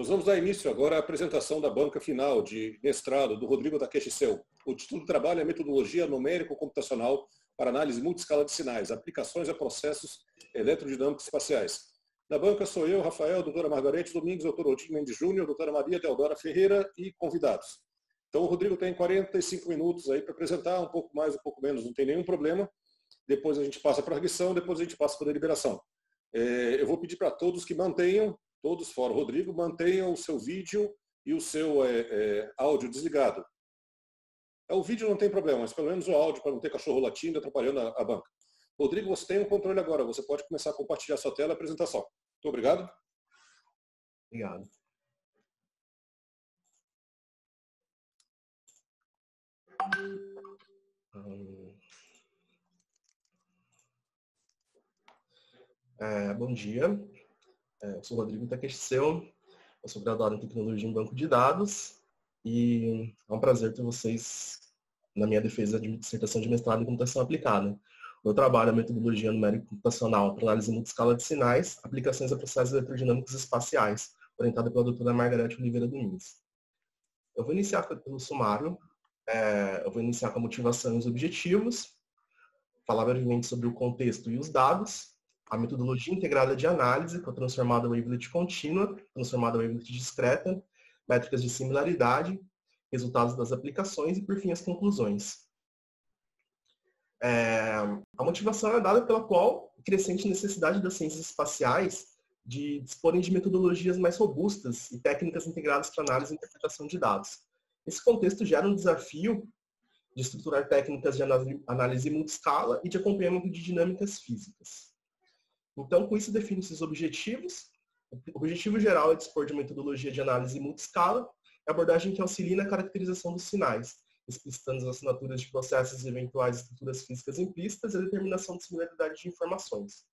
Nós vamos dar início agora à apresentação da banca final de mestrado do Rodrigo Takeshi Seu. O título do trabalho é Metodologia Numérico-Computacional para Análise Multiscala de Sinais, Aplicações a Processos Eletrodinâmicos Espaciais. Na banca sou eu, Rafael, doutora Margarete Domingues, doutor Odin Mendes Júnior, doutora Maria Teodora Ferreira e convidados. Então o Rodrigo tem 45 minutos aí para apresentar, um pouco mais, um pouco menos, não tem nenhum problema. Depois a gente passa para a arguição, depois a gente passa para a deliberação. Eu vou pedir para todos que mantenham, todos fora o Rodrigo, mantenham o seu vídeo e o seu áudio desligado. O vídeo não tem problema, mas pelo menos o áudio, para não ter cachorro latindo, atrapalhando a banca. Rodrigo, você tem o controle agora, você pode começar a compartilhar sua tela e apresentação. Muito obrigado. Obrigado. Bom dia, eu sou o Rodrigo Takeshi Seu, eu sou graduado em Tecnologia em Banco de Dados e é um prazer ter vocês na minha defesa de dissertação de mestrado em Computação Aplicada. Meu trabalho é Metodologia Numérico-Computacional para Análise Multiscala de Sinais, Aplicações a Processos Eletrodinâmicos Espaciais, orientada pela doutora Margarete Oliveira Domingues. Eu vou iniciar pelo sumário, eu vou iniciar com a motivação e os objetivos, falar brevemente sobre o contexto e os dados, a metodologia integrada de análise, com a transformada wavelet contínua, transformada wavelet discreta, métricas de similaridade, resultados das aplicações e, por fim, as conclusões. A motivação é dada pela atual e crescente necessidade das ciências espaciais de disporem de metodologias mais robustas e técnicas integradas para análise e interpretação de dados. Esse contexto gera um desafio de estruturar técnicas de análise multiscala e de acompanhamento de dinâmicas físicas. Então, com isso, define-se os objetivos. O objetivo geral é dispor de metodologia de análise multiscala, abordagem que auxilia na caracterização dos sinais, explicitando as assinaturas de processos e eventuais estruturas físicas implícitas e a determinação de similaridade de informações.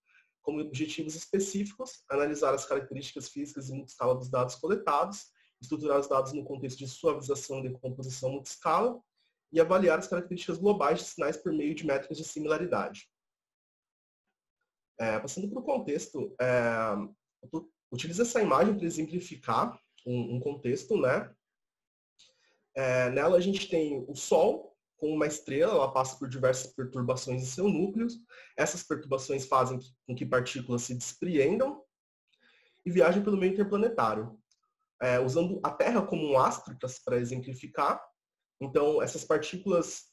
Como objetivos específicos, analisar as características físicas e multiscala dos dados coletados, estruturar os dados no contexto de suavização e decomposição multiscala e avaliar as características globais de sinais por meio de métricas de similaridade. Passando para o contexto, utilizo essa imagem para exemplificar um contexto, né? Nela a gente tem o Sol com uma estrela, ela passa por diversas perturbações em seu núcleo. Essas perturbações fazem com que partículas se despreendam e viajem pelo meio interplanetário. Usando a Terra como um astro para exemplificar, então essas partículas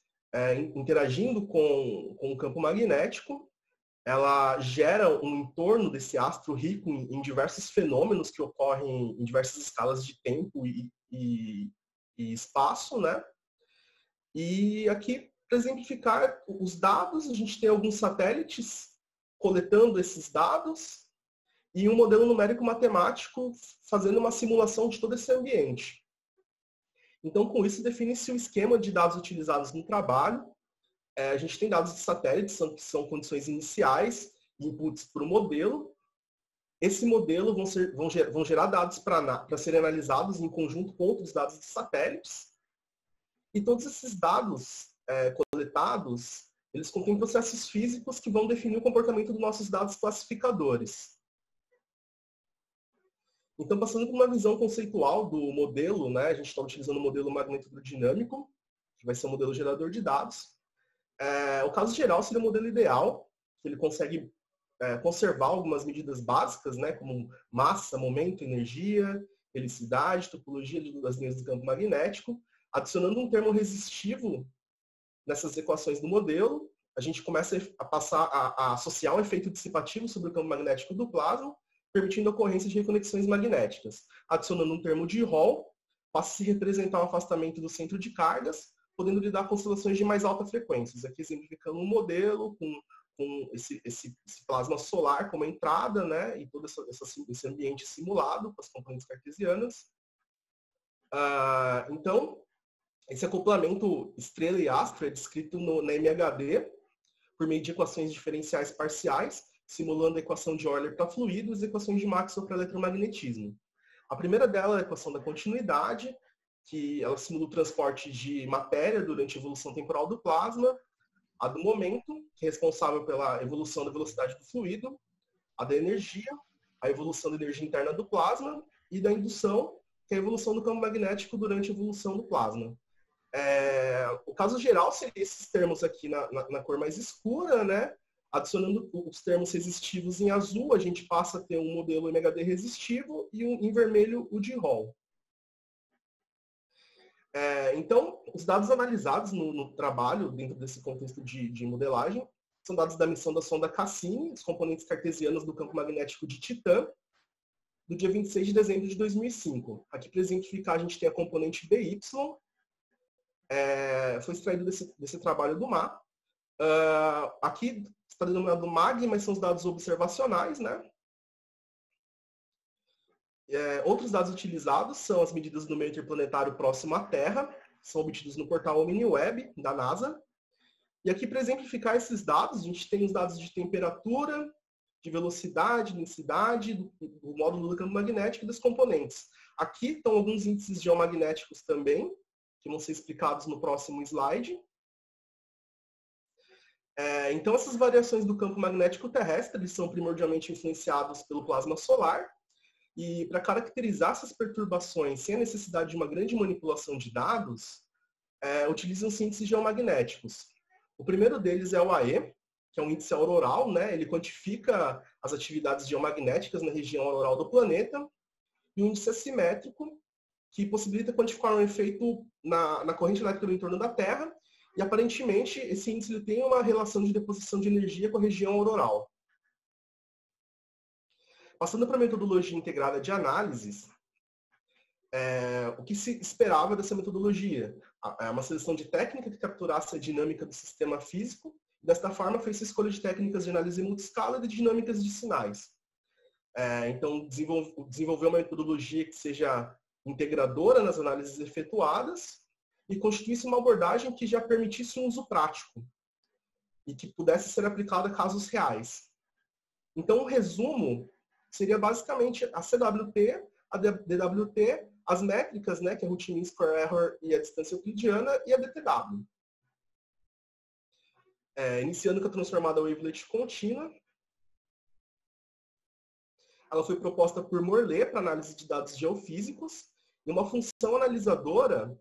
interagindo com o campo magnético, ela gera um entorno desse astro rico em diversos fenômenos que ocorrem em diversas escalas de tempo e espaço, né? E aqui, para exemplificar os dados, a gente tem alguns satélites coletando esses dados e um modelo numérico matemático fazendo uma simulação de todo esse ambiente. Então, com isso, define-se o esquema de dados utilizados no trabalho. A gente tem dados de satélites, que são condições iniciais, inputs para o modelo. Esse modelo vão gerar dados para serem analisados em conjunto com outros dados de satélites. E todos esses dados coletados, eles contêm processos físicos que vão definir o comportamento dos nossos dados classificadores. Então, passando por uma visão conceitual do modelo, né, a gente está utilizando o modelo magnetodinâmico, que vai ser o modelo gerador de dados. O caso geral seria o modelo ideal, que ele consegue conservar algumas medidas básicas, né, como massa, momento, energia, helicidade, topologia das linhas do campo magnético. Adicionando um termo resistivo nessas equações do modelo, a gente começa a associar um efeito dissipativo sobre o campo magnético do plasma, permitindo a ocorrência de reconexões magnéticas. Adicionando um termo de Hall, passa a se representar o afastamento do centro de cargas, podendo lidar com oscilações de mais alta frequência. Aqui exemplificando um modelo com esse plasma solar como entrada, né, e todo esse ambiente simulado com as componentes cartesianas. Então, esse acoplamento estrela e astro é descrito na MHD por meio de equações diferenciais parciais, simulando a equação de Euler para fluidos e equações de Maxwell para eletromagnetismo. A primeira dela é a equação da continuidade, que ela simula o transporte de matéria durante a evolução temporal do plasma, a do momento, que é responsável pela evolução da velocidade do fluido, a da energia, a evolução da energia interna do plasma, e da indução, que é a evolução do campo magnético durante a evolução do plasma. O caso geral seria esses termos aqui na cor mais escura, né? Adicionando os termos resistivos em azul, a gente passa a ter um modelo MHD resistivo e em vermelho o de Hall. Então, os dados analisados no trabalho, dentro desse contexto de modelagem, são dados da missão da sonda Cassini, os componentes cartesianos do campo magnético de Titã, do dia 26 de dezembro de 2005. Aqui, para exemplificar, a gente tem a componente BY, foi extraído desse trabalho do MAR. Aqui está denominado MAG, mas são os dados observacionais, né? Outros dados utilizados são as medidas do meio interplanetário próximo à Terra, são obtidos no portal OmniWeb, da NASA. E aqui, para exemplificar esses dados, a gente tem os dados de temperatura, de velocidade, densidade, do módulo do campo magnético e dos componentes. Aqui estão alguns índices geomagnéticos também, que vão ser explicados no próximo slide. Então, essas variações do campo magnético terrestre são primordialmente influenciadas pelo plasma solar. E para caracterizar essas perturbações sem a necessidade de uma grande manipulação de dados, utilizam-se índices geomagnéticos. O primeiro deles é o AE, que é um índice auroral, né? Ele quantifica as atividades geomagnéticas na região auroral do planeta. E o índice assimétrico, que possibilita quantificar um efeito na corrente elétrica do entorno da Terra. E, aparentemente, esse índice ele tem uma relação de deposição de energia com a região auroral. Passando para a metodologia integrada de análises, o que se esperava dessa metodologia? Uma seleção de técnica que capturasse a dinâmica do sistema físico. Desta forma, fez-se a escolha de técnicas de análise multiscala e de dinâmicas de sinais. Então, desenvolveu uma metodologia que seja integradora nas análises efetuadas e constituísse uma abordagem que já permitisse um uso prático e que pudesse ser aplicada a casos reais. Então, o resumo seria basicamente a CWT, a DWT, as métricas, né, que é a Root Mean Square Error e a distância euclidiana, e a DTW. Iniciando com a transformada wavelet contínua. Ela foi proposta por Morley para análise de dados geofísicos. E uma função analisadora,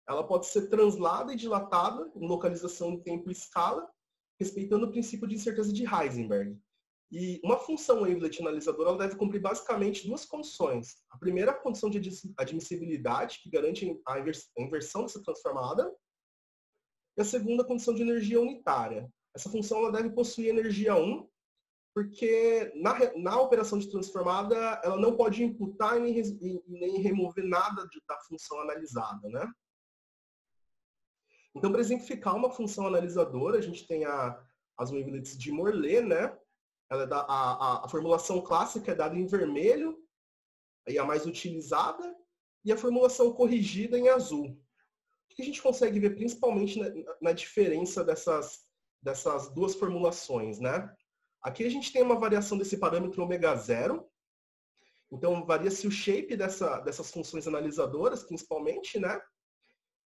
ela pode ser translada e dilatada em localização em tempo e escala, respeitando o princípio de incerteza de Heisenberg. E uma função wavelet analisadora ela deve cumprir basicamente duas condições. A primeira, a condição de admissibilidade, que garante a inversão dessa transformada. E a segunda, a condição de energia unitária. Essa função ela deve possuir energia 1, porque na operação de transformada ela não pode imputar e nem remover nada da função analisada, né? Então, para exemplificar uma função analisadora, a gente tem as wavelets de Morley, né? A formulação clássica é dada em vermelho, e a mais utilizada, e a formulação corrigida em azul. O que a gente consegue ver principalmente na diferença dessas duas formulações, né? Aqui a gente tem uma variação desse parâmetro ômega 0, então varia-se o shape dessas funções analisadoras, principalmente, né?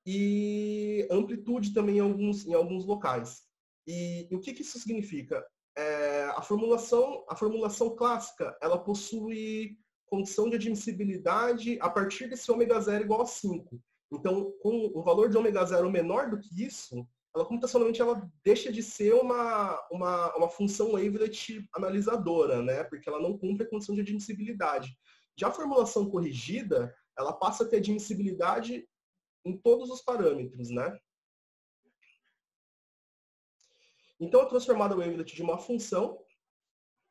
E amplitude também em alguns locais. E o que isso significa? A formulação clássica, ela possui condição de admissibilidade a partir desse ômega 0 igual a 5. Então, com um valor de ômega 0 menor do que isso, ela computacionalmente ela deixa de ser uma função wavelet analisadora, né? Porque ela não cumpre a condição de admissibilidade. Já a formulação corrigida, ela passa a ter admissibilidade em todos os parâmetros, né? Então, a transformada wavelet de uma função,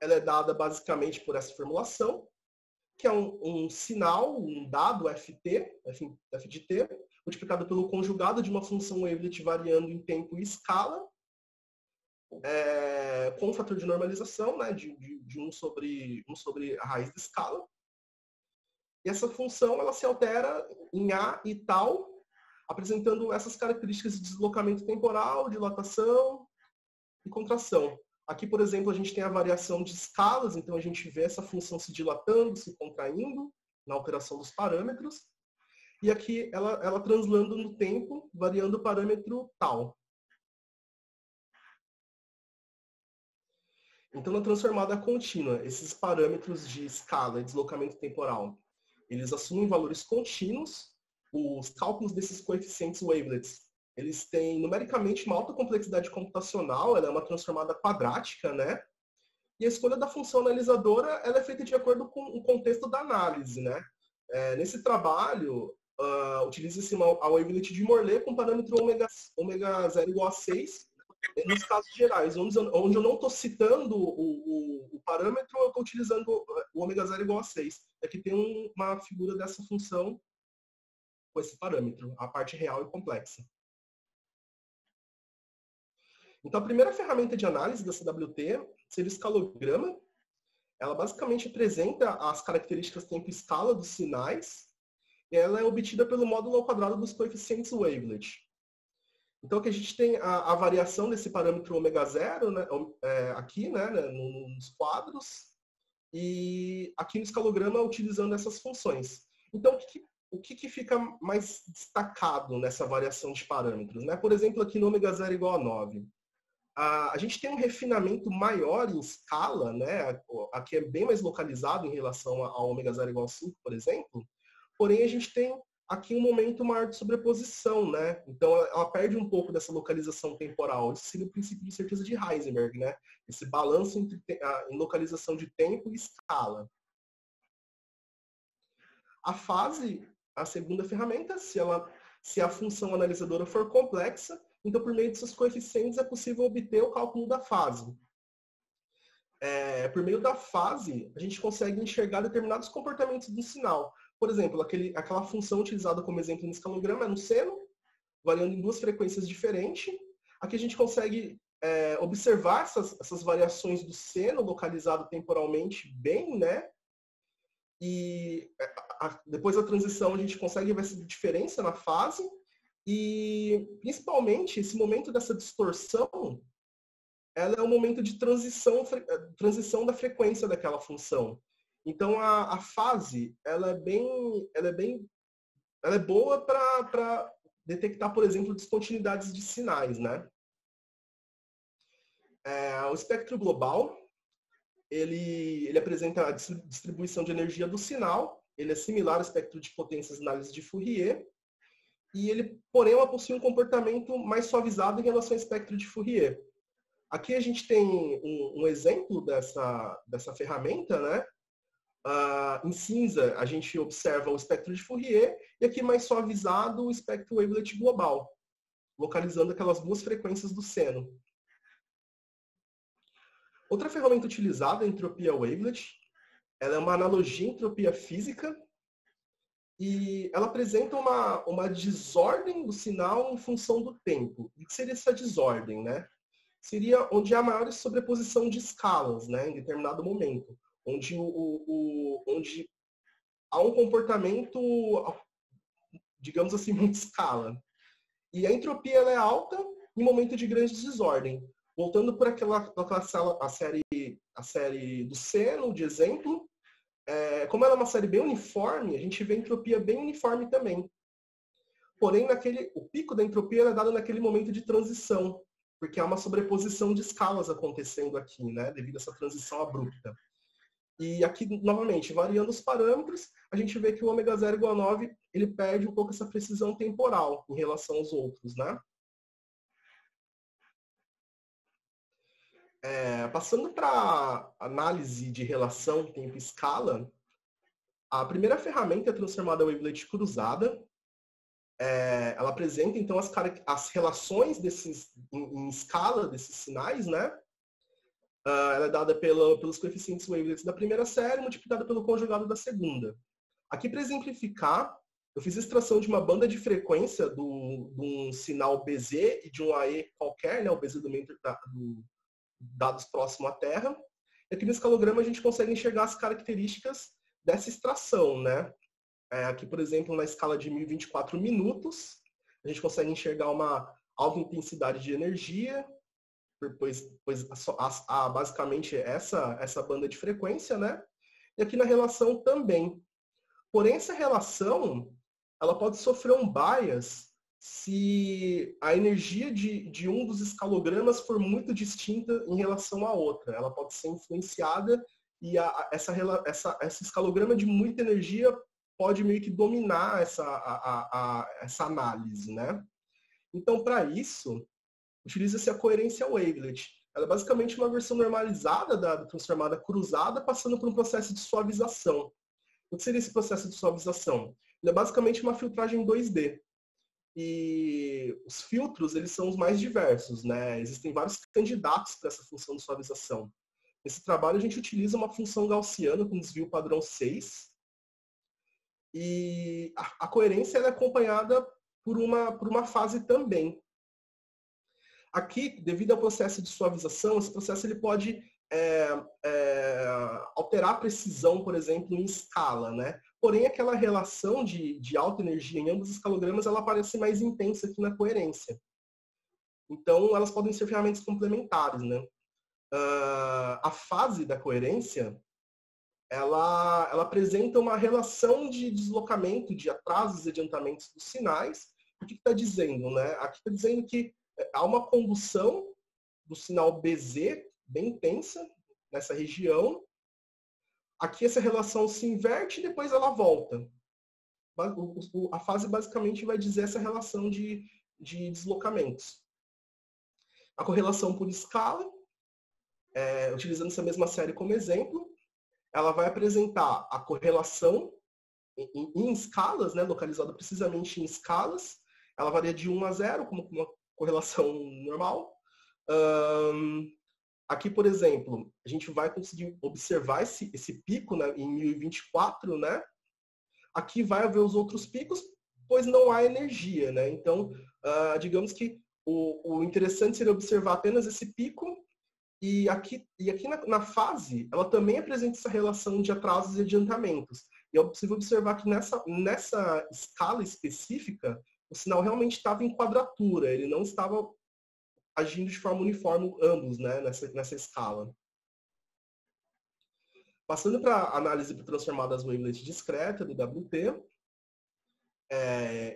ela é dada basicamente por essa formulação, que é um sinal, um dado ft, f de t, multiplicado pelo conjugado de uma função wavelet variando em tempo e escala, com o fator de normalização, né, de 1 sobre a raiz da escala. E essa função ela se altera em A e tal, apresentando essas características de deslocamento temporal, dilatação e contração. Aqui, por exemplo, a gente tem a variação de escalas, então a gente vê essa função se dilatando, se contraindo na alteração dos parâmetros. E aqui ela translando no tempo, variando o parâmetro tal. Então, na transformada contínua, esses parâmetros de escala e deslocamento temporal, eles assumem valores contínuos. Os cálculos desses coeficientes wavelets, eles têm numericamente uma alta complexidade computacional, ela é uma transformada quadrática, né? E a escolha da função analisadora ela é feita de acordo com o contexto da análise, né? Nesse trabalho, utiliza-se a wavelet de Morley com parâmetro ômega 0 igual a 6, nos casos gerais, onde eu não estou citando o parâmetro, eu estou utilizando o ômega 0 igual a 6. Aqui tem uma figura dessa função com esse parâmetro, a parte real e complexa. Então, a primeira ferramenta de análise da CWT seria o escalograma. Ela basicamente apresenta as características tempo e escala dos sinais. E ela é obtida pelo módulo ao quadrado dos coeficientes wavelet. Então, aqui a gente tem a variação desse parâmetro ômega 0, né, aqui, né, nos quadros. E aqui no escalograma, utilizando essas funções. Então, o que fica mais destacado nessa variação de parâmetros? Né? Por exemplo, aqui no ômega 0 igual a 9. A gente tem um refinamento maior em escala, né? Aqui é bem mais localizado em relação ao ômega 0 igual a 5, por exemplo. Porém, a gente tem aqui um momento maior de sobreposição, né? Então, ela perde um pouco dessa localização temporal. Esse seria o princípio de certeza de Heisenberg, né? Esse balanço em localização de tempo e escala. A fase, a segunda ferramenta, se a função analisadora for complexa, então, por meio desses coeficientes, é possível obter o cálculo da fase. Por meio da fase, a gente consegue enxergar determinados comportamentos do sinal. Por exemplo, aquela função utilizada como exemplo no escalograma é no seno, variando em duas frequências diferentes. Aqui a gente consegue observar essas variações do seno localizado temporalmente bem, né? E depois da transição a gente consegue ver essa diferença na fase. E, principalmente, esse momento dessa distorção, ela é um momento de transição da frequência daquela função. Então, a fase, ela é boa para detectar, por exemplo, descontinuidades de sinais, né? O espectro global, ele apresenta a distribuição de energia do sinal, ele é similar ao espectro de potências de análise de Fourier, e ele, porém, ela possui um comportamento mais suavizado em relação ao espectro de Fourier. Aqui a gente tem um exemplo dessa ferramenta, né? Em cinza, a gente observa o espectro de Fourier, e aqui mais suavizado o espectro wavelet global, localizando aquelas duas frequências do seno. Outra ferramenta utilizada é a entropia wavelet. Ela é uma analogia à entropia física, e ela apresenta uma desordem do sinal em função do tempo. O que seria essa desordem, né? Seria onde há maior sobreposição de escalas, né, em determinado momento. Onde há um comportamento, digamos assim, muita escala. E a entropia ela é alta em momento de grande desordem. Voltando por a série do seno, de exemplo, como ela é uma série bem uniforme, a gente vê a entropia bem uniforme também. Porém, o pico da entropia é dado naquele momento de transição, porque há uma sobreposição de escalas acontecendo aqui, né, devido a essa transição abrupta. E aqui, novamente, variando os parâmetros, a gente vê que o ômega 0 igual a 9, ele perde um pouco essa precisão temporal em relação aos outros, né? Passando para análise de relação tempo-escala, a primeira ferramenta é a transformada wavelet cruzada. Ela apresenta, então, as relações em escala desses sinais, né? Ela é dada pelos coeficientes wavelets da primeira série, multiplicada pelo conjugado da segunda. Aqui, para exemplificar, eu fiz extração de uma banda de frequência de um sinal BZ e de um AE qualquer, né? O BZ do meio dados próximo à Terra. E aqui no escalograma a gente consegue enxergar as características dessa extração, né? Aqui, por exemplo, na escala de 1024 minutos, a gente consegue enxergar uma alta intensidade de energia, pois basicamente essa banda de frequência, né? E aqui na relação também. Porém, essa relação ela pode sofrer um bias se a energia de um dos escalogramas for muito distinta em relação à outra. Ela pode ser influenciada e esse escalograma de muita energia pode meio que dominar essa análise, né? Então, para isso, utiliza-se a coerência wavelet. Ela é basicamente uma versão normalizada da transformada cruzada, passando por um processo de suavização. O que seria esse processo de suavização? Ele é basicamente uma filtragem 2D. E os filtros, eles são os mais diversos, né? Existem vários candidatos para essa função de suavização. Nesse trabalho, a gente utiliza uma função gaussiana com desvio padrão 6. E a coerência é acompanhada por uma fase também. Aqui, devido ao processo de suavização, esse processo ele pode alterar a precisão, por exemplo, em escala, né? Porém, aquela relação de alta energia em ambos os escalogramas, ela parece mais intensa aqui na coerência. Então, elas podem ser ferramentas complementares, né? A fase da coerência, ela apresenta uma relação de deslocamento, de atrasos e adiantamentos dos sinais. O que está dizendo, né? Aqui está dizendo que há uma condução do sinal BZ bem intensa nessa região. Aqui essa relação se inverte e depois ela volta. A fase basicamente vai dizer essa relação de deslocamentos. A correlação por escala, utilizando essa mesma série como exemplo, ela vai apresentar a correlação em escalas, né, localizada precisamente em escalas. Ela varia de 1 a 0, como uma correlação normal. Aqui, por exemplo, a gente vai conseguir observar esse pico, né, em 1024, né? Aqui vai haver os outros picos, pois não há energia, né? Então, digamos que o interessante seria observar apenas esse pico e aqui na fase, ela também apresenta essa relação de atrasos e adiantamentos. E é possível observar que nessa escala específica, o sinal realmente estava em quadratura, ele não estava agindo de forma uniforme ambos, né, nessa escala. Passando para a análise por transformadas wavelet discreta, DWT.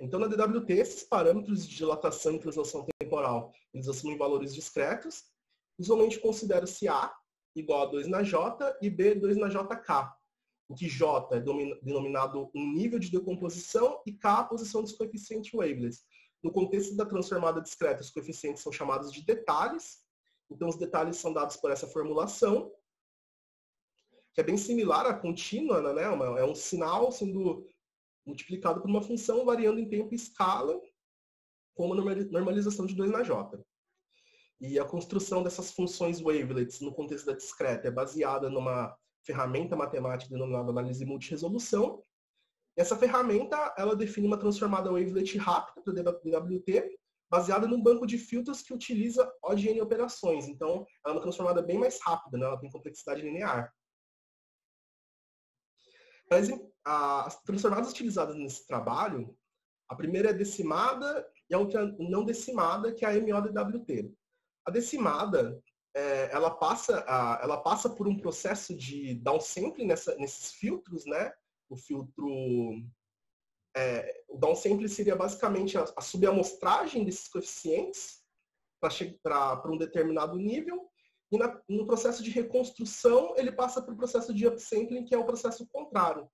Então, na DWT, esses parâmetros de dilatação e translação temporal, eles assumem valores discretos. Usualmente considera-se A igual a 2 na J e B 2 na JK, em que J é denominado um nível de decomposição e K a posição dos coeficientes wavelets. No contexto da transformada discreta, os coeficientes são chamados de detalhes. Então, os detalhes são dados por essa formulação, que é bem similar à contínua, né? É um sinal sendo multiplicado por uma função variando em tempo e escala, com uma normalização de 2 na J. E a construção dessas funções wavelets no contexto da discreta é baseada numa ferramenta matemática denominada análise multiresolução. Essa ferramenta, ela define uma transformada wavelet rápida para DWT, baseada num banco de filtros que utiliza O de N operações. Então, ela é uma transformada bem mais rápida, né? Ela tem complexidade linear. Mas as transformadas utilizadas nesse trabalho, a primeira é decimada e a outra não decimada, que é a MODWT. A decimada, ela passa por um processo de downsampling nesses filtros, né? O downsampling seria basicamente a subamostragem desses coeficientes para um determinado nível, e no processo de reconstrução ele passa para o processo de upsampling, que é o processo contrário.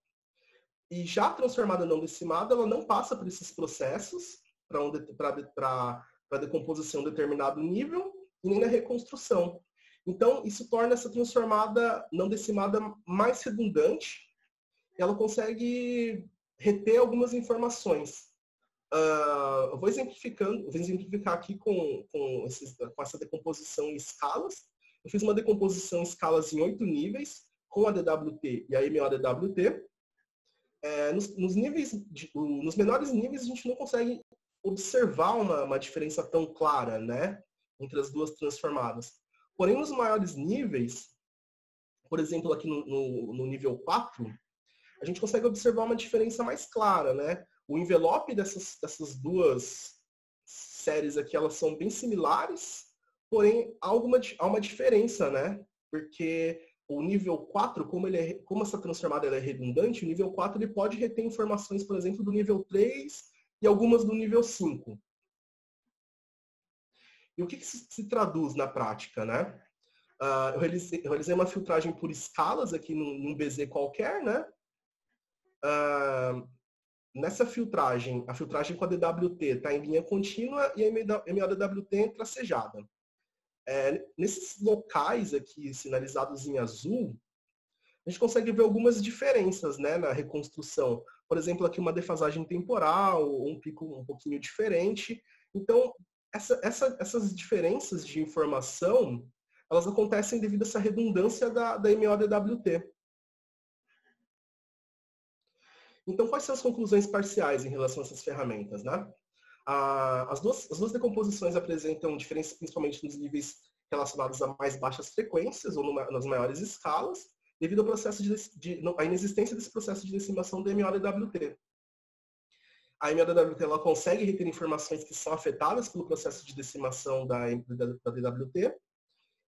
E já a transformada não decimada, ela não passa por esses processos para a decomposição de determinado nível e nem na reconstrução. Então, isso torna essa transformada não decimada mais redundante. Ela consegue reter algumas informações. Eu vou exemplificar aqui com essa decomposição em escalas. Eu fiz uma decomposição em escalas em 8 níveis, com a DWT e a MODWT. Nos menores níveis, a gente não consegue observar uma diferença tão clara, né, entre as duas transformadas. Porém, nos maiores níveis, por exemplo, aqui no nível 4, a gente consegue observar uma diferença mais clara, né? O envelope dessas duas séries aqui, elas são bem similares, porém há uma diferença, né? Porque o nível 4, como essa transformada ela é redundante, o nível 4 ele pode reter informações, por exemplo, do nível 3 e algumas do nível 5. E o que se traduz na prática, né? Eu realizei uma filtragem por escalas aqui num BZ qualquer, né? nessa filtragem, a filtragem com a DWT está em linha contínua e a MODWT tracejada. Nesses locais aqui sinalizados em azul, a gente consegue ver algumas diferenças, né, na reconstrução. Por exemplo, aqui uma defasagem temporal, um pico um pouquinho diferente. Então, essas diferenças de informação, elas acontecem devido a essa redundância da MODWT. Então, quais são as conclusões parciais em relação a essas ferramentas, né? As duas decomposições apresentam diferenças principalmente nos níveis relacionados a mais baixas frequências ou nas maiores escalas, devido ao processo à inexistência desse processo de decimação da MODWT. A MODWT ela consegue reter informações que são afetadas pelo processo de decimação da DWT,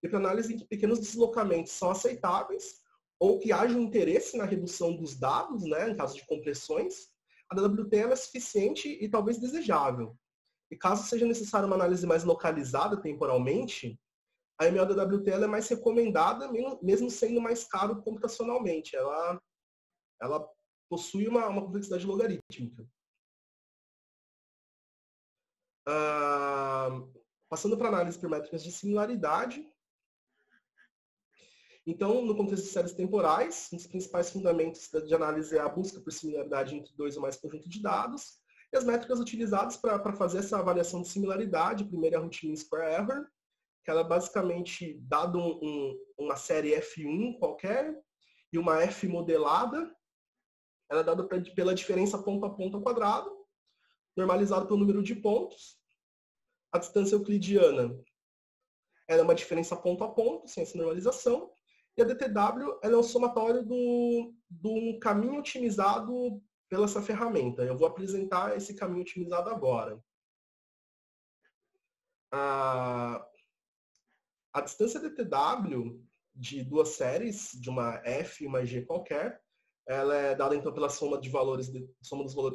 e para análise em que pequenos deslocamentos são aceitáveis, ou que haja um interesse na redução dos dados, né, em caso de compressões, a DWT ela é suficiente e talvez desejável. E caso seja necessária uma análise mais localizada temporalmente, a MODWT ela é mais recomendada, mesmo sendo mais caro computacionalmente. Ela possui uma complexidade logarítmica. Passando para análise por métricas de similaridade. Então, no contexto de séries temporais, um dos principais fundamentos de análise é a busca por similaridade entre dois ou mais conjuntos de dados. E as métricas utilizadas para fazer essa avaliação de similaridade, primeiro é a Root Mean Square Error, que ela é basicamente, dado uma série F1 qualquer e uma F modelada, ela é dada pela diferença ponto a ponto ao quadrado, normalizado pelo número de pontos. A distância euclidiana ela é uma diferença ponto a ponto, sem essa normalização. E a DTW ela é o somatório de um caminho otimizado pela essa ferramenta. Eu vou apresentar esse caminho otimizado agora. A distância DTW de duas séries, de uma F e uma G qualquer, ela é dada então pela soma dos valores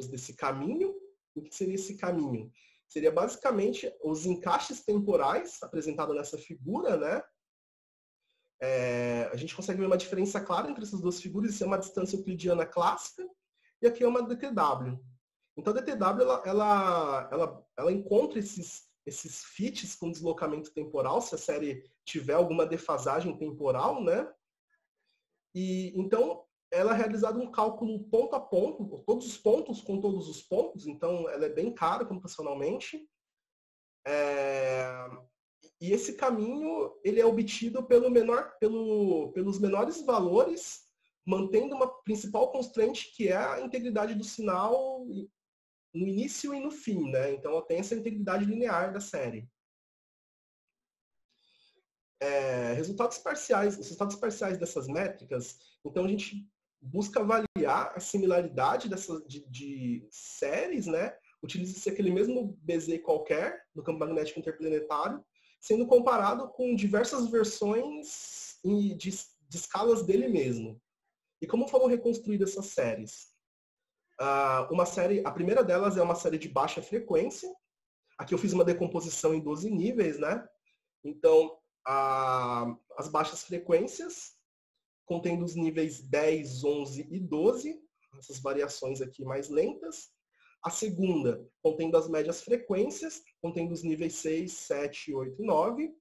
desse caminho. O que seria esse caminho? Seria basicamente os encaixes temporais apresentados nessa figura, né? A gente consegue ver uma diferença clara entre essas duas figuras. Isso é uma distância euclidiana clássica e aqui é uma DTW. Então a DTW ela encontra esses fits com deslocamento temporal, se a série tiver alguma defasagem temporal, né? E então ela é realizado um cálculo ponto a ponto, todos os pontos com todos os pontos, então ela é bem cara computacionalmente. E esse caminho ele é obtido pelos menores valores, mantendo uma principal constraint que é a integridade do sinal no início e no fim, né? Então ela tem essa integridade linear da série. Os resultados parciais dessas métricas, então a gente busca avaliar a similaridade de séries, né? Utiliza-se aquele mesmo BZ qualquer do campo magnético interplanetário, sendo comparado com diversas versões de escalas dele mesmo. E como foram reconstruídas essas séries? A primeira delas é uma série de baixa frequência. Aqui eu fiz uma decomposição em 12 níveis, né? Então, as baixas frequências, contendo os níveis 10, 11 e 12, essas variações aqui mais lentas. A segunda, contendo as médias frequências, contendo os níveis 6, 7, 8 e 9.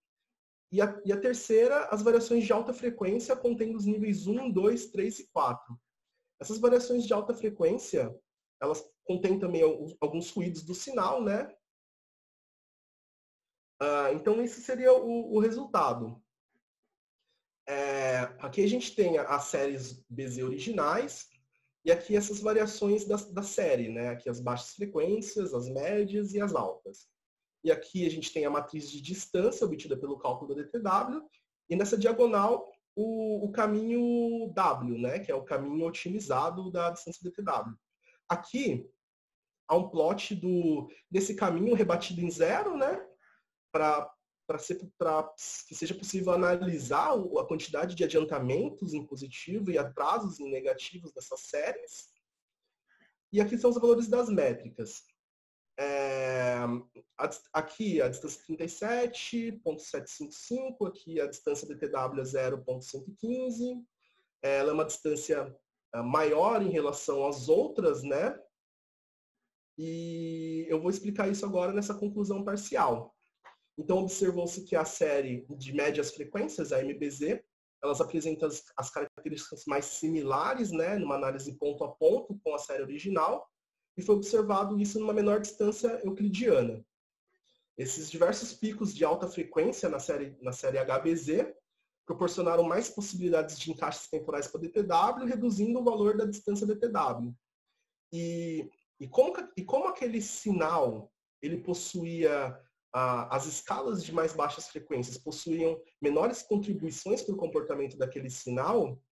E a terceira, as variações de alta frequência, contendo os níveis 1, 2, 3 e 4. Essas variações de alta frequência, elas contêm também alguns ruídos do sinal, né? Então, esse seria o resultado. Aqui a gente tem as séries BZ originais e aqui essas variações da série, né? Aqui as baixas frequências, as médias e as altas. E aqui a gente tem a matriz de distância obtida pelo cálculo da DTW e nessa diagonal o caminho W, né? Que é o caminho otimizado da distância DTW. Aqui há um plot desse caminho rebatido em zero, né? Para que seja possível analisar a quantidade de adiantamentos em positivo e atrasos em negativos dessas séries. E aqui são os valores das métricas. Aqui a distância 37,755, aqui a distância DTW é 0,115. Ela é uma distância maior em relação às outras, né? E eu vou explicar isso agora nessa conclusão parcial. Então, observou-se que a série de médias frequências, a MBZ, elas apresentam as características mais similares, né, numa análise ponto a ponto com a série original, e foi observado isso numa menor distância euclidiana. Esses diversos picos de alta frequência na série HBZ proporcionaram mais possibilidades de encaixes temporais para DTW, reduzindo o valor da distância DTW. E como aquele sinal ele possuía as escalas de mais baixas frequências possuíam menores contribuições para o comportamento daquele sinal,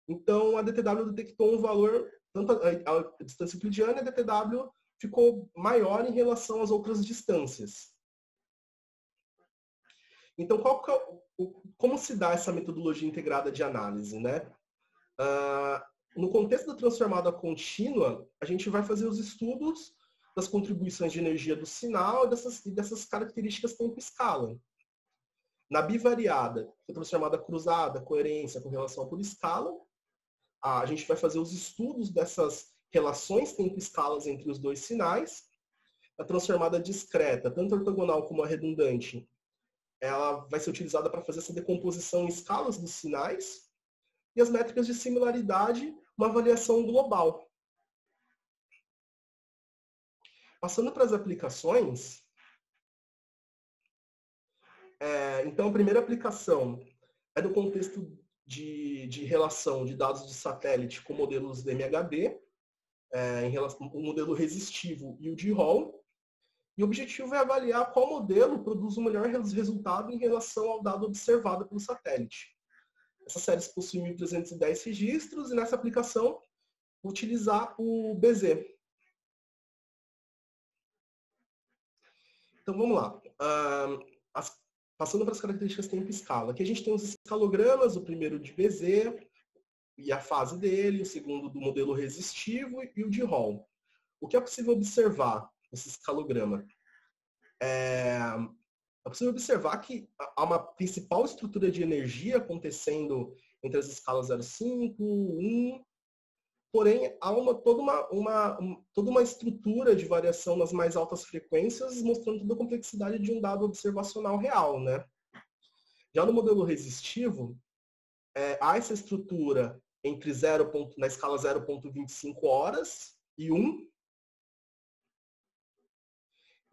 então a DTW detectou um valor, tanto a distância euclidiana, a DTW ficou maior em relação às outras distâncias. Então, como se dá essa metodologia integrada de análise, né? No contexto da transformada contínua, a gente vai fazer os estudos das contribuições de energia do sinal e dessas características tempo-escala. Na bivariada, que é transformada cruzada, coerência com relação por escala, a gente vai fazer os estudos dessas relações tempo-escalas entre os dois sinais. A transformada discreta, tanto a ortogonal como a redundante, ela vai ser utilizada para fazer essa decomposição em escalas dos sinais. E as métricas de similaridade, uma avaliação global. Passando para as aplicações, então a primeira aplicação é no contexto de relação de dados de satélite com modelos DMHD, em relação ao modelo resistivo e o de Hall. E o objetivo é avaliar qual modelo produz o melhor resultado em relação ao dado observado pelo satélite. Essas séries possuem 1.310 registros e nessa aplicação utilizar o BZ. Então vamos lá. Passando para as características tempo e escala. Aqui a gente tem os escalogramas, o primeiro de BZ e a fase dele, o segundo do modelo resistivo e o de Hall. O que é possível observar nesse escalograma? É possível observar que há uma principal estrutura de energia acontecendo entre as escalas 0,5, 1, porém há toda uma estrutura de variação nas mais altas frequências, mostrando toda a complexidade de um dado observacional real, né? Já no modelo resistivo, há essa estrutura entre na escala 0,25 horas e 1,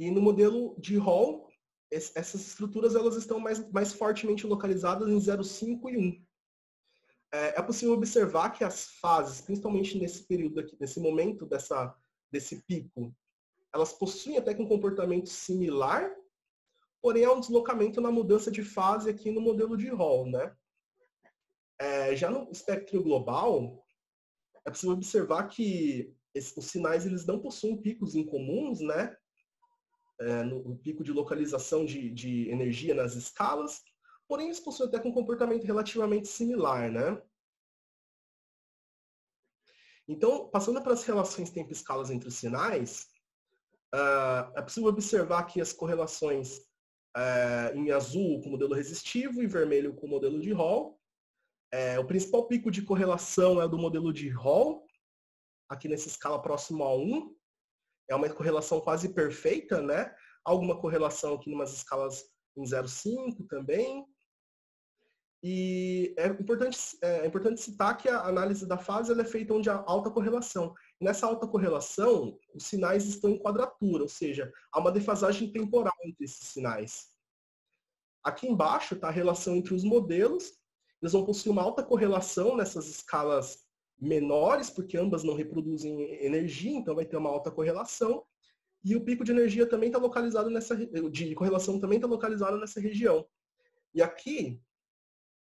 e no modelo de Hall, essas estruturas elas estão mais fortemente localizadas em 0,5 e 1. É possível observar que as fases, principalmente nesse período aqui, nesse momento desse pico, elas possuem até que um comportamento similar, porém há um deslocamento na mudança de fase aqui no modelo de Hall, né? Já no espectro global, é possível observar que os sinais eles não possuem picos incomuns, né? No pico de localização de energia nas escalas, porém eles possuem até um comportamento relativamente similar, né? Então, passando para as relações tempo-escalas entre os sinais, é possível observar aqui as correlações em azul com o modelo resistivo e vermelho com o modelo de Hall. O principal pico de correlação é o do modelo de Hall, aqui nessa escala próximo a 1. É uma correlação quase perfeita, né? Alguma correlação aqui em umas escalas em 0,5 também. E é importante citar que a análise da fase ela é feita onde há alta correlação. E nessa alta correlação, os sinais estão em quadratura, ou seja, há uma defasagem temporal entre esses sinais. Aqui embaixo está a relação entre os modelos. Eles vão possuir uma alta correlação nessas escalas menores, porque ambas não reproduzem energia, então vai ter uma alta correlação. E o pico de energia também está localizado de correlação também está localizado nessa região. E aqui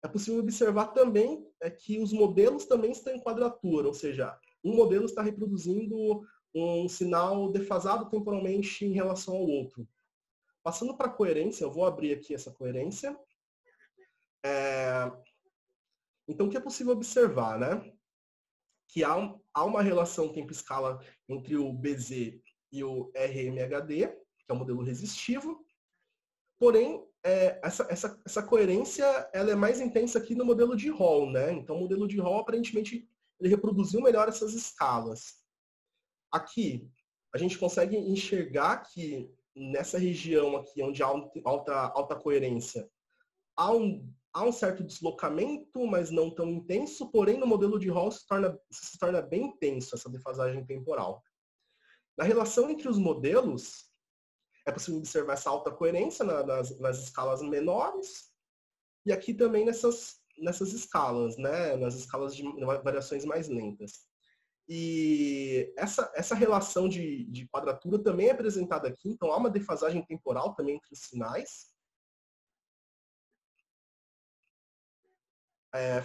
é possível observar também que os modelos também estão em quadratura, ou seja, um modelo está reproduzindo um sinal defasado temporalmente em relação ao outro. Passando para a coerência, eu vou abrir aqui essa coerência. Então, o que é possível observar, né? Que há uma relação tempo-escala entre o BZ e o RMHD, que é o modelo resistivo. Porém, essa coerência ela é mais intensa aqui no modelo de Hall, né? Então, o modelo de Hall, aparentemente, ele reproduziu melhor essas escalas. Aqui, a gente consegue enxergar que nessa região aqui, onde há alta coerência, há um certo deslocamento, mas não tão intenso, porém no modelo de Hall se torna bem intenso essa defasagem temporal. Na relação entre os modelos, é possível observar essa alta coerência nas escalas menores, e aqui também nessas escalas, né, nas escalas de variações mais lentas. E essa relação de quadratura também é apresentada aqui, então há uma defasagem temporal também entre os sinais.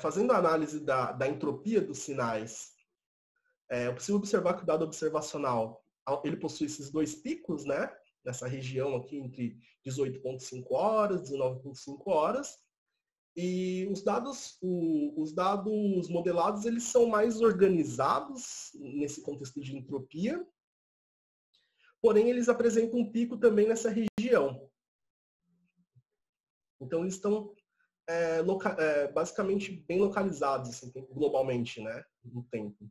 Fazendo a análise da entropia dos sinais, é possível observar que o dado observacional ele possui esses dois picos, né, nessa região aqui entre 18,5 horas, 19,5 horas, e os dados modelados eles são mais organizados nesse contexto de entropia, porém eles apresentam um pico também nessa região. Então eles estão basicamente bem localizados assim, globalmente, né, no tempo.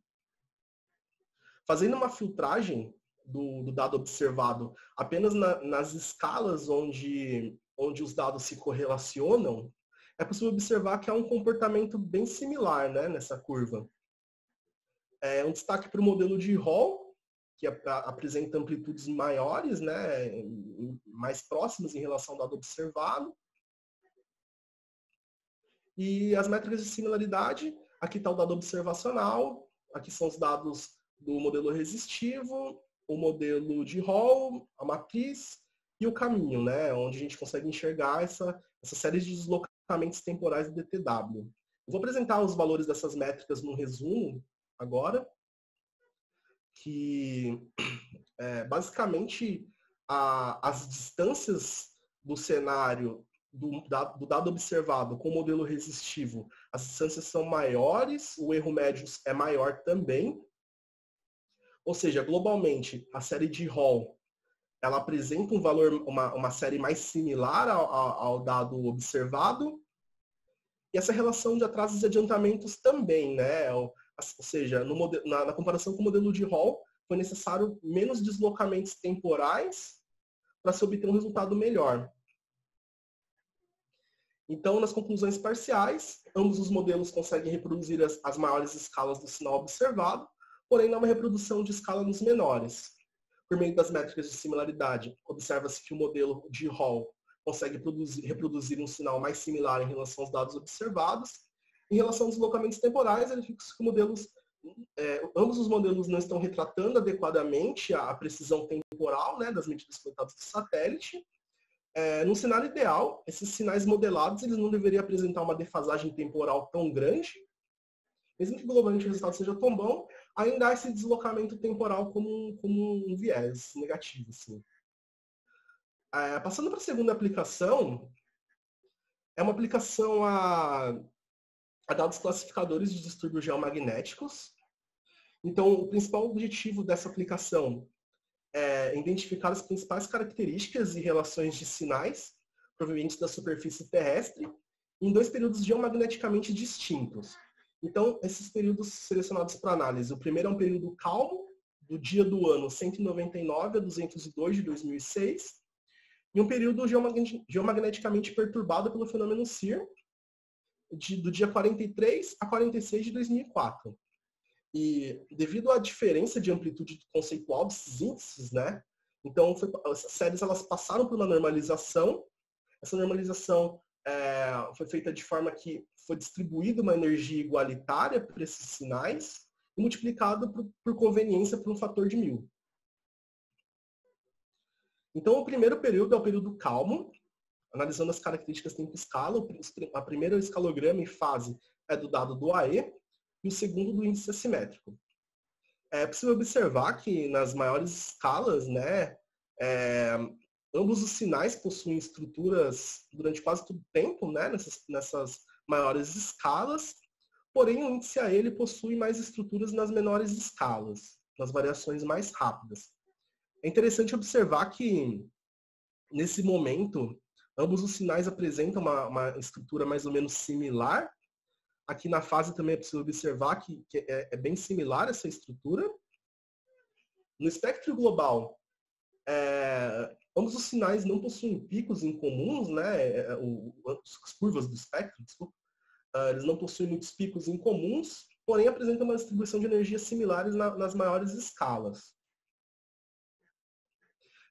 Fazendo uma filtragem do dado observado apenas nas escalas onde os dados se correlacionam, é possível observar que há um comportamento bem similar, né, nessa curva. Um destaque para o modelo de Hall, que apresenta amplitudes maiores, né, mais próximas em relação ao dado observado. E as métricas de similaridade, aqui está o dado observacional, aqui são os dados do modelo resistivo, o modelo de Hall, a matriz e o caminho, né, onde a gente consegue enxergar essa série de deslocamentos temporais do DTW. Eu vou apresentar os valores dessas métricas no resumo agora, que basicamente as distâncias do cenário do dado observado com o modelo resistivo, as distâncias são maiores, o erro médio é maior também. Ou seja, globalmente, a série de Hall ela apresenta um valor, uma série mais similar ao dado observado. E essa relação de atrasos e adiantamentos também, né? Ou seja, na comparação com o modelo de Hall, foi necessário menos deslocamentos temporais para se obter um resultado melhor. Então, nas conclusões parciais, ambos os modelos conseguem reproduzir as maiores escalas do sinal observado, porém não há uma reprodução de escala nos menores. Por meio das métricas de similaridade, observa-se que o modelo de Hall consegue reproduzir um sinal mais similar em relação aos dados observados. Em relação aos deslocamentos temporais, ele fica que ambos os modelos não estão retratando adequadamente a precisão temporal, né, das medidas coletadas do satélite. No cenário ideal, esses sinais modelados eles não deveriam apresentar uma defasagem temporal tão grande. Mesmo que globalmente o resultado seja tão bom, ainda há esse deslocamento temporal como um viés negativo. Assim. Passando para a segunda aplicação, é uma aplicação a dados classificadores de distúrbios geomagnéticos. Então, o principal objetivo dessa aplicação é identificar as principais características e relações de sinais provenientes da superfície terrestre em dois períodos geomagneticamente distintos. Então, esses períodos selecionados para análise. O primeiro é um período calmo, do dia do ano 199 a 202 de 2006, e um período geomagneticamente perturbado pelo fenômeno SEER, do dia 43 a 46 de 2004. E devido à diferença de amplitude conceitual desses índices, né? Então, essas séries elas passaram por uma normalização. Essa normalização foi feita de forma que foi distribuída uma energia igualitária para esses sinais e multiplicado por conveniência por um fator de 1000. Então, o primeiro período é o período calmo, analisando as características tempo-escala. A primeira escalograma em fase é do dado do AE e o segundo do índice assimétrico. É possível observar que nas maiores escalas, né, ambos os sinais possuem estruturas durante quase todo o tempo, né, nessas maiores escalas, porém o índice AE ele possui mais estruturas nas menores escalas, nas variações mais rápidas. É interessante observar que, nesse momento, ambos os sinais apresentam uma estrutura mais ou menos similar, Aqui na fase também é possível observar que é bem similar essa estrutura. No espectro global, ambos os sinais não possuem picos em comuns, né? As curvas do espectro, desculpa, eles não possuem muitos picos em comuns, porém apresentam uma distribuição de energia similares nas maiores escalas.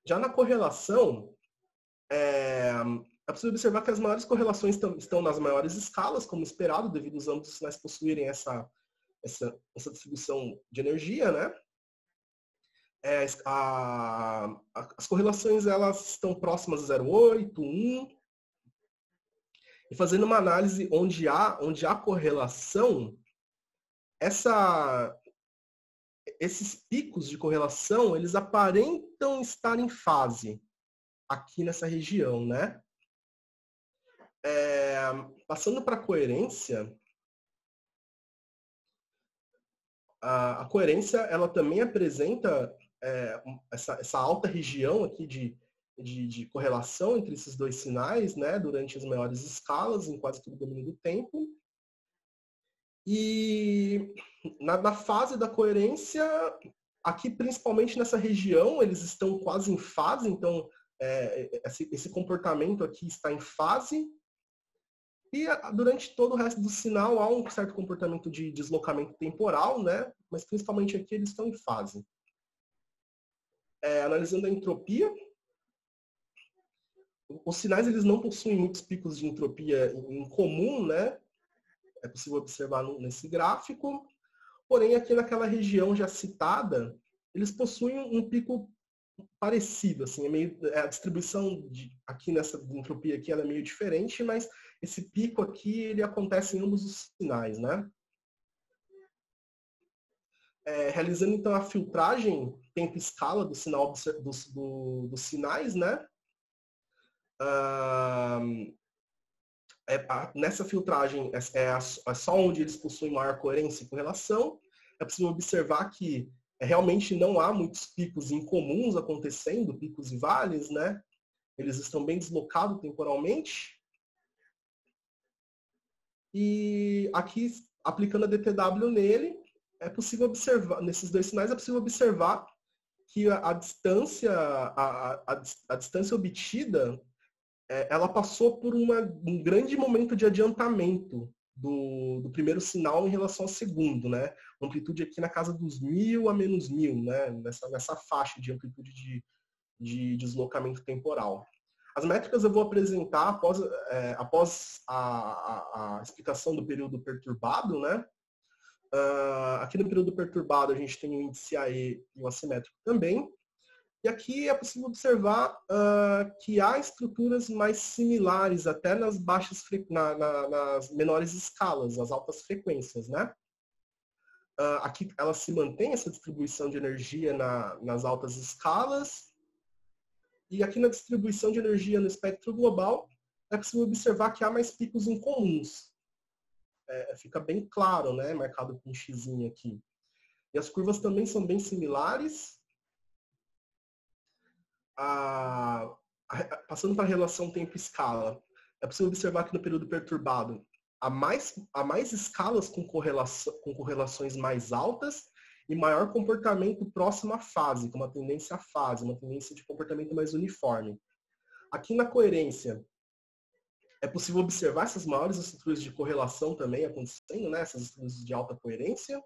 Já na correlação, é possível observar que as maiores correlações estão nas maiores escalas, como esperado, devido aos ambos os sinais possuírem essa distribuição de energia, né? As correlações elas estão próximas a 0,8, 1. E fazendo uma análise onde há correlação, esses picos de correlação, eles aparentam estar em fase aqui nessa região, né? Passando para a coerência, a coerência ela também apresenta essa alta região aqui de correlação entre esses dois sinais, né, durante as maiores escalas, em quase todo o domínio do tempo. E na fase da coerência, aqui principalmente nessa região, eles estão quase em fase, então esse comportamento aqui está em fase. E durante todo o resto do sinal há um certo comportamento de deslocamento temporal, né? Mas principalmente aqui eles estão em fase. Analisando a entropia, os sinais eles não possuem muitos picos de entropia em comum, né? É possível observar nesse gráfico. Porém, aqui naquela região já citada, eles possuem um pico parecido, assim, a distribuição aqui nessa entropia aqui ela é meio diferente, mas esse pico aqui ele acontece em ambos os sinais, né? Realizando então a filtragem tempo escala do sinal dos sinais, né? Nessa filtragem é só onde eles possuem maior coerência e correlação. É possível observar que realmente não há muitos picos incomuns acontecendo, picos e vales, né? Eles estão bem deslocados temporalmente. E aqui, aplicando a DTW nele, é possível observar, nesses dois sinais, é possível observar que a distância obtida, ela passou por um grande momento de adiantamento do primeiro sinal em relação ao segundo, né? Amplitude aqui na casa dos 1000 a menos 1000, né? Nessa faixa de amplitude de deslocamento temporal. As métricas eu vou apresentar após a explicação do período perturbado, né? Aqui no período perturbado a gente tem o índice AE e o assimétrico também. E aqui é possível observar que há estruturas mais similares até nas nas menores escalas, nas altas frequências, né? Aqui ela se mantém essa distribuição de energia nas altas escalas. E aqui na distribuição de energia no espectro global, é possível observar que há mais picos incomuns. Fica bem claro, né? Marcado com um xizinho aqui. E as curvas também são bem similares. Passando para a relação tempo-escala, é possível observar que no período perturbado há mais escalas com correlações mais altas e maior comportamento próximo à fase, com uma tendência à fase, uma tendência de comportamento mais uniforme. Aqui na coerência, é possível observar essas maiores estruturas de correlação também acontecendo, né? Essas estruturas de alta coerência.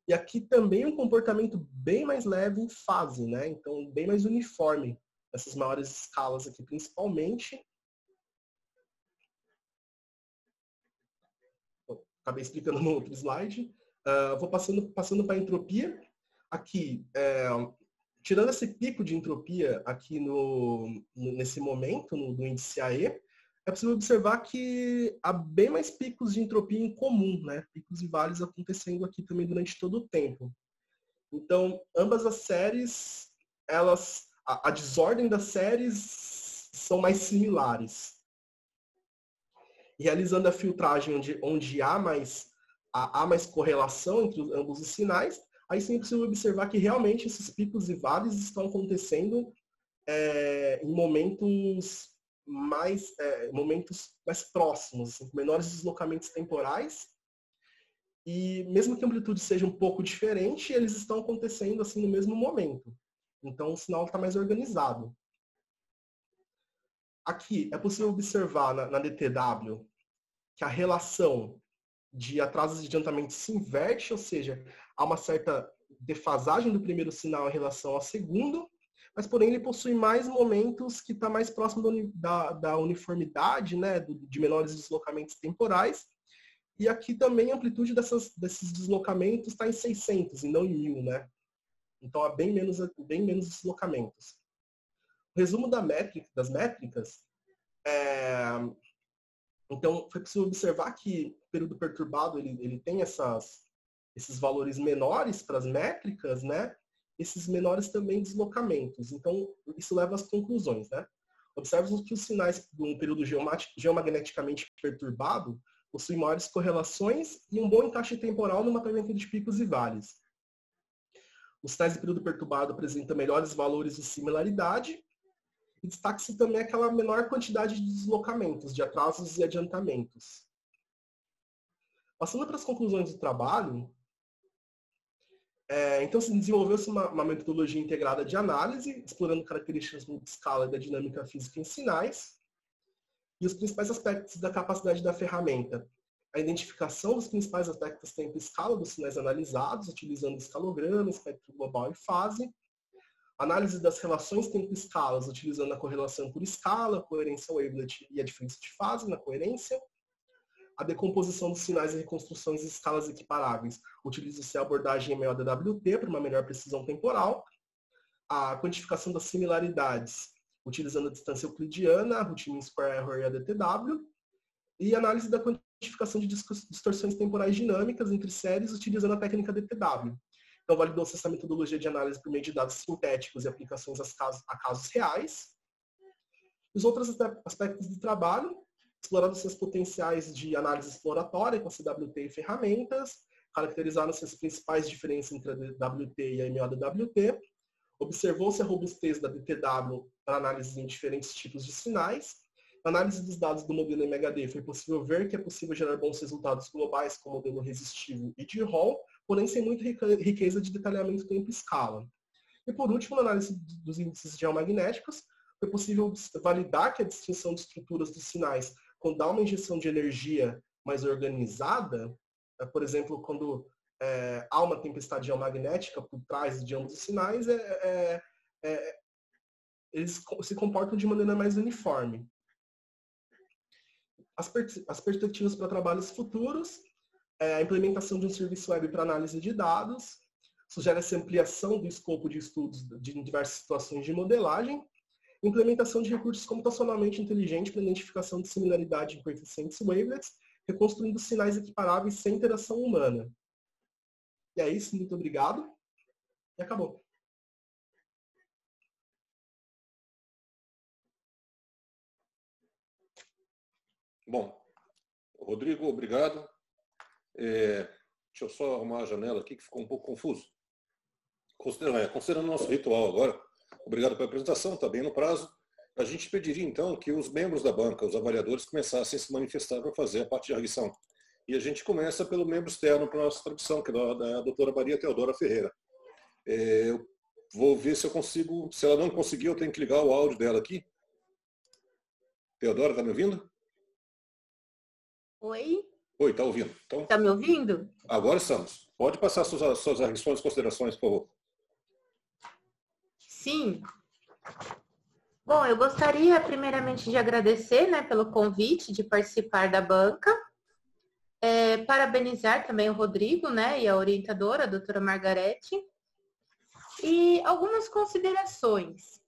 E aqui também um comportamento bem mais leve em fase, né? Então, bem mais uniforme, essas maiores escalas aqui, principalmente. Acabei explicando no outro slide. Vou passando para a entropia. Aqui, tirando esse pico de entropia aqui nesse momento, do índice AE, é possível observar que há bem mais picos de entropia em comum, né? Picos e vales acontecendo aqui também durante todo o tempo. Então, ambas as séries, a desordem das séries são mais similares. E realizando a filtragem onde há mais correlação entre ambos os sinais, aí sim é possível observar que realmente esses picos e vales estão acontecendo em momentos mais próximos, assim, com menores deslocamentos temporais E mesmo que a amplitude seja um pouco diferente, eles estão acontecendo assim no mesmo momento. Então o sinal está mais organizado. Aqui é possível observar na DTW que a relação de atrasos e adiantamentos se inverte, ou seja, há uma certa defasagem do primeiro sinal em relação ao segundo, mas porém ele possui mais momentos que está mais próximo da uniformidade, né, de menores deslocamentos temporais. E aqui também a amplitude desses deslocamentos está em 600 e não em 1000, né? Então há bem menos deslocamentos. O resumo das métricas, então foi possível observar que o período perturbado ele tem esses valores menores para as métricas, né? Esses menores também deslocamentos. Então isso leva às conclusões, né? Observa-se que os sinais de um período geomagneticamente perturbado possuem maiores correlações e um bom encaixe temporal no mapeamento de picos e vales. Os sinais de período perturbado apresentam melhores valores de similaridade e destaca-se também aquela menor quantidade de deslocamentos, de atrasos e adiantamentos. Passando para as conclusões do trabalho, então se desenvolveu-se uma metodologia integrada de análise, explorando características de escala e da dinâmica física em sinais, e os principais aspectos da capacidade da ferramenta. A identificação dos principais aspectos tempo e escala dos sinais analisados, utilizando escalograma, espectro global e fase. Análise das relações tempo e escalas, utilizando a correlação por escala, a coerência wavelet e a diferença de fase na coerência. A decomposição dos sinais e reconstruções de escalas equiparáveis, utiliza-se a abordagem MEODWT para uma melhor precisão temporal. A quantificação das similaridades, utilizando a distância euclidiana, a root mean square error e a DTW, e análise da quantificação de distorções temporais dinâmicas entre séries, utilizando a técnica DTW. Então, validou-se essa metodologia de análise por meio de dados sintéticos e aplicações a casos reais. Os outros aspectos do trabalho, exploraram-se os potenciais de análise exploratória com a CWT e ferramentas, caracterizaram-se as principais diferenças entre a DWT e a MEODWT, observou-se a robustez da DTW para análise em diferentes tipos de sinais. Na análise dos dados do modelo MHD, foi possível ver que é possível gerar bons resultados globais com o modelo resistivo e de Hall, porém sem muita riqueza de detalhamento tempo e escala. E por último, na análise dos índices geomagnéticos, foi possível validar que a distinção de estruturas dos sinais, quando há uma injeção de energia mais organizada, por exemplo, quando há uma tempestade geomagnética por trás de ambos os sinais, eles se comportam de maneira mais uniforme. As perspectivas para trabalhos futuros, a implementação de um serviço web para análise de dados, sugere-se ampliação do escopo de estudos de diversas situações de modelagem, implementação de recursos computacionalmente inteligentes para identificação de similaridade em coeficientes wavelets, reconstruindo sinais equiparáveis sem interação humana. E é isso, muito obrigado. E acabou. Bom, Rodrigo, obrigado. Deixa eu só arrumar a janela aqui, que ficou um pouco confuso. Considerando o nosso ritual agora, obrigado pela apresentação, está bem no prazo. A gente pediria, então, que os membros da banca, os avaliadores, começassem a se manifestar para fazer a parte de arguição. E a gente começa pelo membro externo para a nossa tradução, que é da doutora Maria Teodora Ferreira. Eu vou ver se eu consigo, se ela não conseguir, eu tenho que ligar o áudio dela aqui. Teodora, está me ouvindo? Oi? Oi, está ouvindo. Então, está me ouvindo? Agora estamos. Pode passar suas arguições e considerações, por favor. Sim. Bom, eu gostaria primeiramente de agradecer, né, pelo convite de participar da banca. Parabenizar também o Rodrigo, né, e a orientadora, a doutora Margarete. E algumas considerações.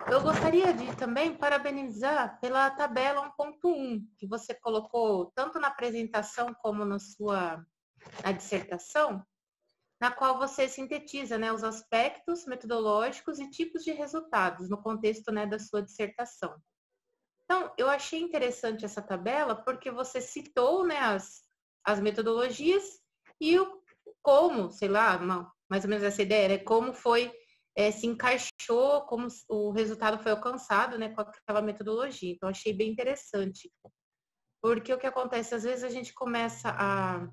Eu gostaria de também parabenizar pela tabela 1.1, que você colocou tanto na apresentação como na dissertação, na qual você sintetiza, né, os aspectos metodológicos e tipos de resultados no contexto, né, da sua dissertação. Então, eu achei interessante essa tabela porque você citou, né, as metodologias e como, sei lá, mais ou menos essa ideia, né, como foi, se encaixou, como o resultado foi alcançado, né, com aquela metodologia. Então, achei bem interessante. Porque o que acontece, às vezes a gente começa a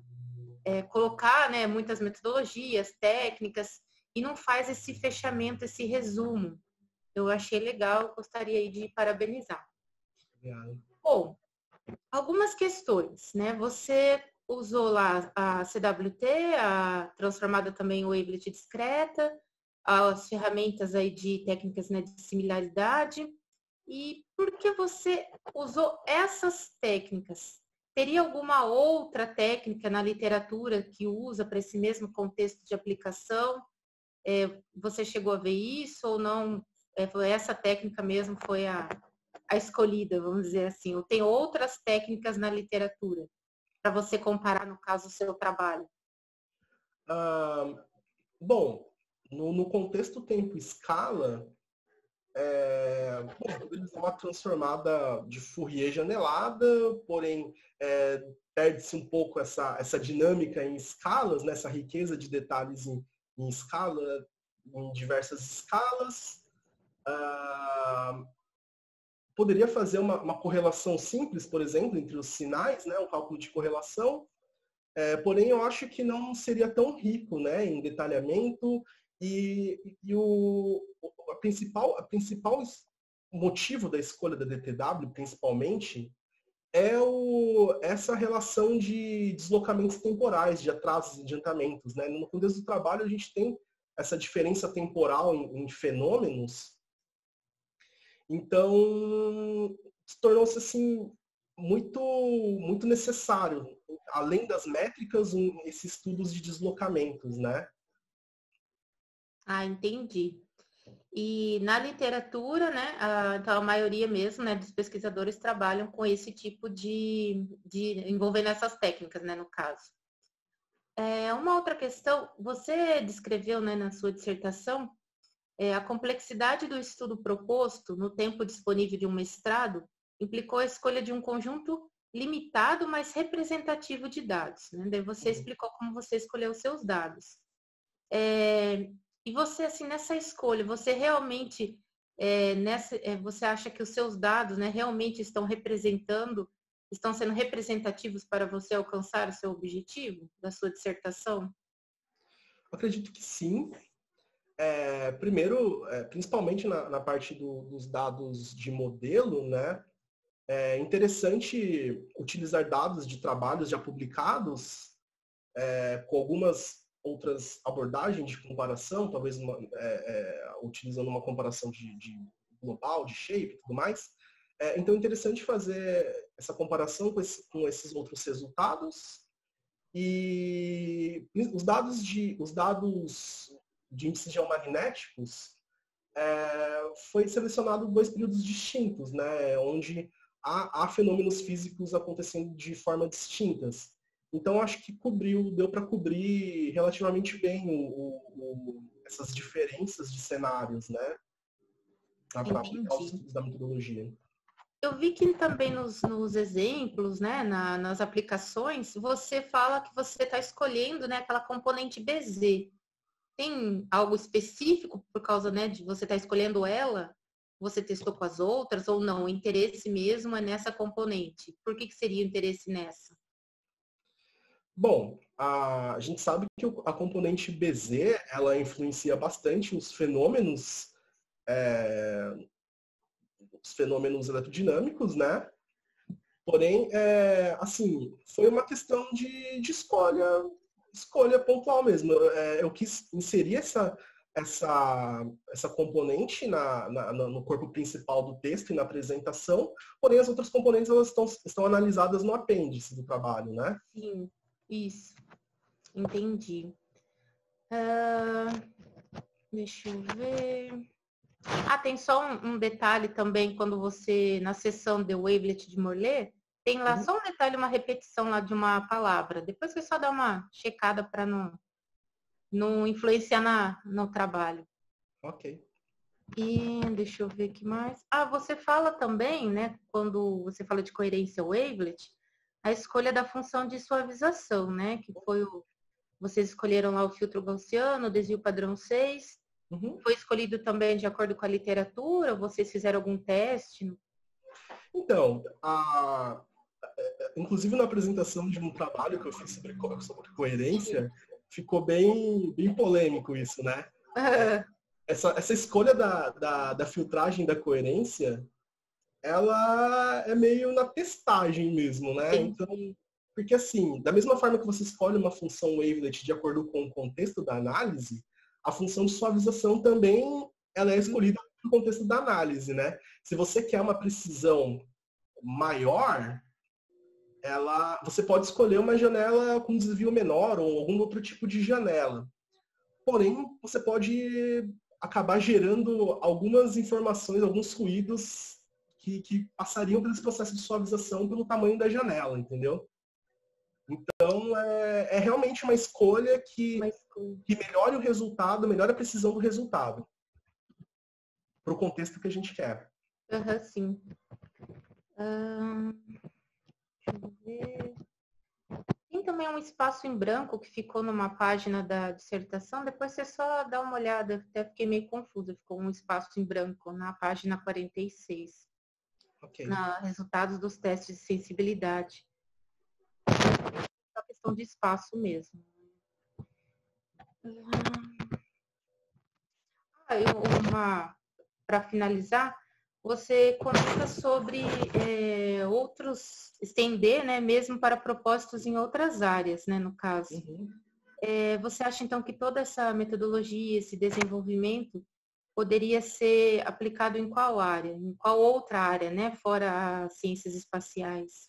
colocar, né, muitas metodologias, técnicas, e não faz esse fechamento, esse resumo. Eu achei legal, gostaria aí de parabenizar. Obrigado. Bom, algumas questões, né? Você usou lá a CWT, a transformada também em wavelet discreta, as ferramentas aí de técnicas, né, de similaridade. E por que você usou essas técnicas? Teria alguma outra técnica na literatura que usa para esse mesmo contexto de aplicação? Você chegou a ver isso ou não? Essa técnica mesmo foi a escolhida, vamos dizer assim. Ou tem outras técnicas na literatura para você comparar, no caso, o seu trabalho? Bom, no contexto tempo-escala, poderia ser uma transformada de Fourier janelada, porém perde-se um pouco essa dinâmica em escalas, né, essa riqueza de detalhes em escala, em diversas escalas. Poderia fazer uma correlação simples, por exemplo, entre os sinais, né, um cálculo de correlação, porém eu acho que não seria tão rico, né, em detalhamento e o principal motivo da escolha da DTW, principalmente, essa relação de deslocamentos temporais, de atrasos e adiantamentos, né? No contexto do trabalho, a gente tem essa diferença temporal em fenômenos. Então, tornou-se assim muito necessário, além das métricas, esses estudos de deslocamentos, né? Ah, entendi. E na literatura, né, então a maioria mesmo, né, dos pesquisadores trabalham com esse tipo de envolvendo essas técnicas, né, no caso. Uma outra questão, você descreveu, né, na sua dissertação, a complexidade do estudo proposto no tempo disponível de um mestrado implicou a escolha de um conjunto limitado, mas representativo de dados, né? Daí você explicou como você escolheu os seus dados. E você, assim, nessa escolha, você realmente, você acha que os seus dados, né, realmente estão sendo representativos para você alcançar o seu objetivo da sua dissertação? Acredito que sim. Primeiro, principalmente na parte dos dados de modelo, né? É interessante utilizar dados de trabalhos já publicados com algumas outras abordagens de comparação, talvez utilizando uma comparação de global, de shape e tudo mais. Então é interessante fazer essa comparação com esses outros resultados. E os dados de índices geomagnéticos foi selecionado 2 períodos distintos, né, onde há fenômenos físicos acontecendo de forma distintas. Então, acho que deu para cobrir relativamente bem essas diferenças de cenários, né, para aplicar os estudos da metodologia. Eu vi que também nos exemplos, né, nas aplicações, você fala que você está escolhendo, né, aquela componente BZ. Tem algo específico por causa, né, de você estar escolhendo ela? Você testou com as outras ou não? O interesse mesmo é nessa componente. Por que seria o interesse nessa? Bom, a gente sabe que a componente BZ, ela influencia bastante os fenômenos eletrodinâmicos, né? Porém, assim, foi uma questão de escolha pontual mesmo. Eu quis inserir essa componente no corpo principal do texto e na apresentação, porém as outras componentes elas estão analisadas no apêndice do trabalho, né? Sim, isso. Entendi. Deixa eu ver. Tem só um detalhe também, quando você, na seção de wavelet de Morlet, tem lá só um detalhe, uma repetição lá de uma palavra. Depois você só dá uma checada para não influenciar no trabalho. Ok. E deixa eu ver o que mais. Você fala também, né, quando você fala de coerência wavelet, a escolha da função de suavização, né, que foi vocês escolheram lá o filtro gaussiano, o desvio padrão 6. Foi escolhido também de acordo com a literatura? Vocês fizeram algum teste? Então, inclusive na apresentação de um trabalho que eu fiz sobre coerência, ficou bem polêmico isso, né? Essa escolha da filtragem da coerência, ela é meio na testagem mesmo, né? Então, porque assim, da mesma forma que você escolhe uma função wavelet de acordo com o contexto da análise, a função de suavização também ela é escolhida no contexto da análise, né? Se você quer uma precisão maior, você pode escolher uma janela com desvio menor ou algum outro tipo de janela. Porém, você pode acabar gerando algumas informações, alguns ruídos que passariam pelo processo de suavização pelo tamanho da janela, entendeu? Então, é realmente uma escolha que melhore o resultado, melhore a precisão do resultado para o contexto que a gente quer. Sim. Deixa eu ver. Tem também um espaço em branco que ficou numa página da dissertação. Depois você só dá uma olhada. Até fiquei meio confusa. Ficou um espaço em branco na página 46. Okay. Resultados dos testes de sensibilidade. É uma questão de espaço mesmo. Para finalizar, você comenta sobre estender, né, mesmo para propósitos em outras áreas, né, no caso. Uhum. Você acha, então, que toda essa metodologia, esse desenvolvimento, poderia ser aplicado em qual área? Em qual outra área, né, fora as ciências espaciais?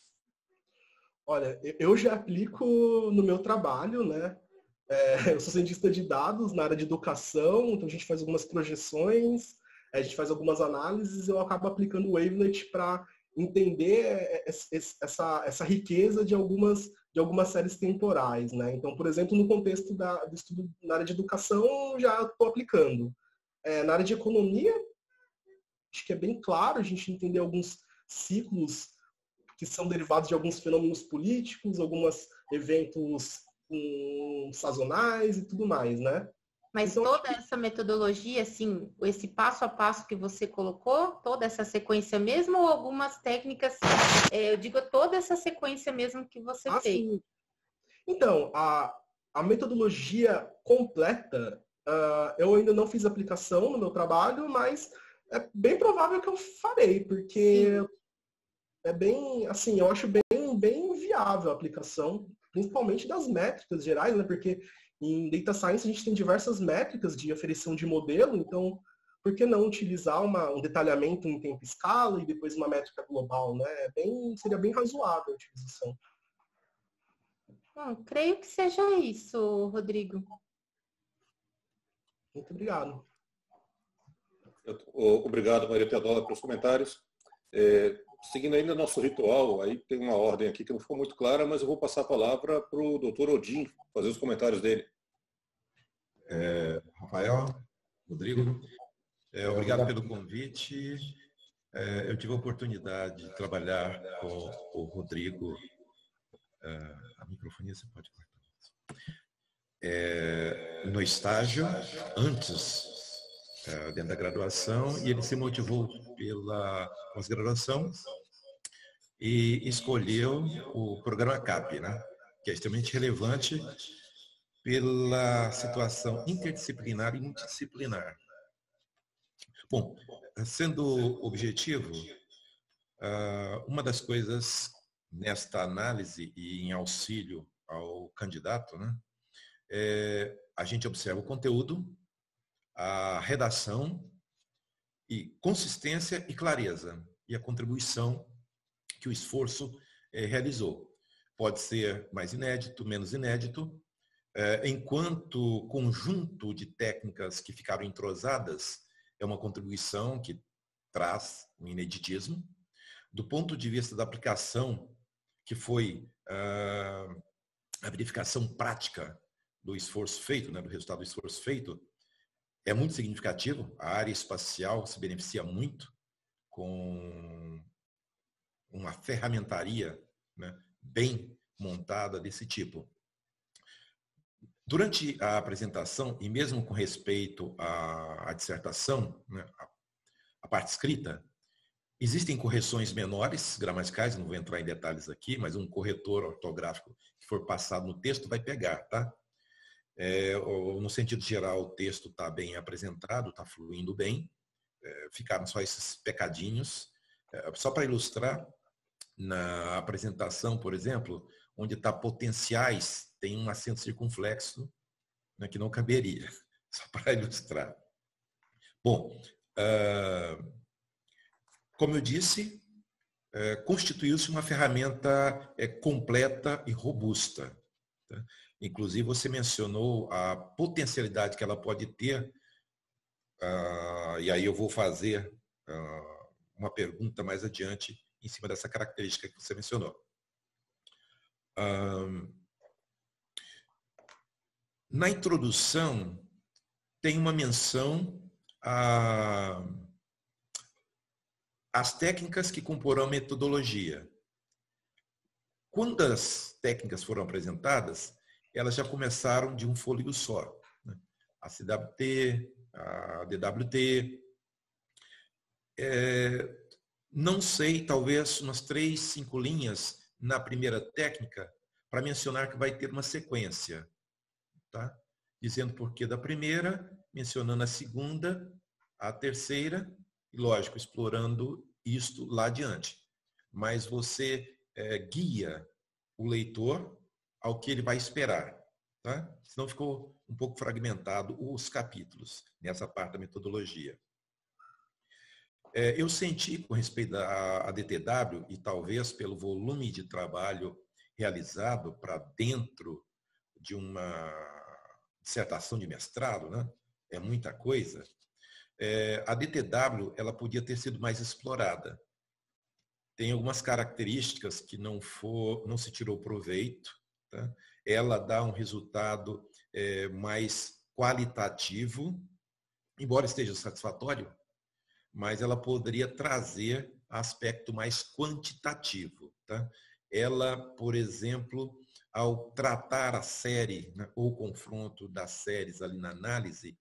Olha, eu já aplico no meu trabalho, né? Eu sou cientista de dados na área de educação, então a gente faz algumas projeções, a gente faz algumas análises, eu acabo aplicando o Wavelet para entender essa riqueza de algumas séries temporais, né? Então, por exemplo, no contexto do estudo na área de educação, já estou aplicando. Na área de economia, acho que é bem claro a gente entender alguns ciclos que são derivados de alguns fenômenos políticos, alguns eventos sazonais e tudo mais, né? Mas então, toda essa metodologia, assim, esse passo a passo que você colocou, toda essa sequência mesmo, ou algumas técnicas, eu digo toda essa sequência mesmo que você fez? Sim. Então, a metodologia completa, eu ainda não fiz aplicação no meu trabalho, mas é bem provável que eu farei, porque é bem, assim, eu acho bem viável a aplicação, principalmente das métricas gerais, né? Porque em Data Science a gente tem diversas métricas de aferição de modelo, então por que não utilizar um detalhamento em tempo e escala e depois uma métrica global, né? Seria bem razoável a utilização. Bom, creio que seja isso, Rodrigo. Muito obrigado. Obrigado, Maria Teodora, pelos comentários. Seguindo ainda nosso ritual, aí tem uma ordem aqui que não ficou muito clara, mas eu vou passar a palavra para o doutor Odin fazer os comentários dele. Rafael, Rodrigo, obrigado pelo convite. Eu tive a oportunidade de trabalhar com o Rodrigo. A microfonia você pode cortar. No estágio, antes, dentro da graduação, e ele se motivou pela pós-graduação e escolheu o programa CAP, né, que é extremamente relevante pela situação interdisciplinar e multidisciplinar. Bom, sendo objetivo, uma das coisas nesta análise e em auxílio ao candidato, né, a gente observa o conteúdo, a redação e consistência e clareza e a contribuição que o esforço realizou. Pode ser mais inédito, menos inédito, enquanto conjunto de técnicas que ficaram entrosadas é uma contribuição que traz um ineditismo. Do ponto de vista da aplicação, que foi a verificação prática do esforço feito, né, do resultado do esforço feito, é muito significativo. A área espacial se beneficia muito com uma ferramentaria, né, bem montada desse tipo. Durante a apresentação, e mesmo com respeito à dissertação, né, a parte escrita, Existem correções menores, gramaticais, não vou entrar em detalhes aqui, mas um corretor ortográfico que for passado no texto vai pegar, tá? No sentido geral, o texto está bem apresentado, está fluindo bem. Ficaram só esses pecadinhos. Só para ilustrar, na apresentação, por exemplo, onde está potenciais, tem um acento circunflexo, né, que não caberia. Só para ilustrar. Bom, como eu disse, constituiu-se uma ferramenta completa e robusta. Tá? Inclusive, você mencionou a potencialidade que ela pode ter, e aí eu vou fazer uma pergunta mais adiante em cima dessa característica que você mencionou. Na introdução, tem uma menção às técnicas que comporão a metodologia. Quando as técnicas foram apresentadas, elas já começaram de um fôlego só. Né? A CWT, a DWT. Não sei, talvez umas 3, 5 linhas na primeira técnica para mencionar que vai ter uma sequência. Tá? Dizendo o porquê da primeira, mencionando a segunda, a terceira, e lógico, explorando isto lá adiante. Mas você guia o leitor ao que ele vai esperar. Tá? Senão ficou um pouco fragmentado os capítulos nessa parte da metodologia. Eu senti, com respeito à DTW, e talvez pelo volume de trabalho realizado para dentro de uma dissertação de mestrado, né? É muita coisa. A DTW ela podia ter sido mais explorada. Tem algumas características que não se tirou proveito. Tá? Ela dá um resultado mais qualitativo, embora esteja satisfatório, mas ela poderia trazer aspecto mais quantitativo. Tá? Ela, por exemplo, ao tratar a série, né, ou o confronto das séries ali na análise,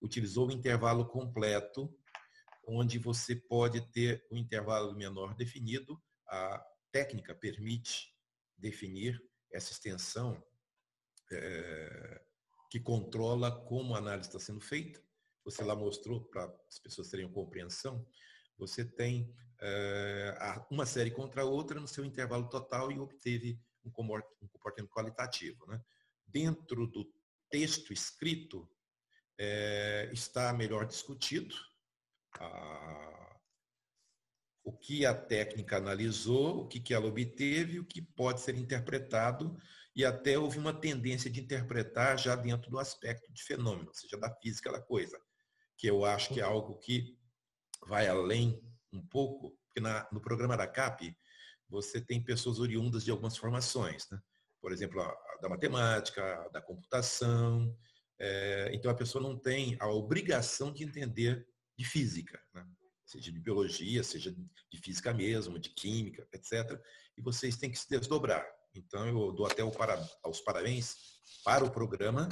utilizou o intervalo completo, onde você pode ter um intervalo menor definido. A técnica permite definir essa extensão que controla como a análise está sendo feita. Você lá mostrou, para as pessoas terem compreensão, você tem uma série contra a outra no seu intervalo total e obteve um comportamento qualitativo. Né? Dentro do texto escrito, está melhor discutido o que a técnica analisou, o que ela obteve, o que pode ser interpretado, e até houve uma tendência de interpretar já dentro do aspecto de fenômeno, ou seja, da física da coisa, que eu acho que é algo que vai além um pouco, porque no programa da CAP, você tem pessoas oriundas de algumas formações, né? Por exemplo, da matemática, da computação. Então, a pessoa não tem a obrigação de entender de física, né? Seja de biologia, seja de física mesmo, de química, etc. E vocês têm que se desdobrar. Então, eu dou até os parabéns para o programa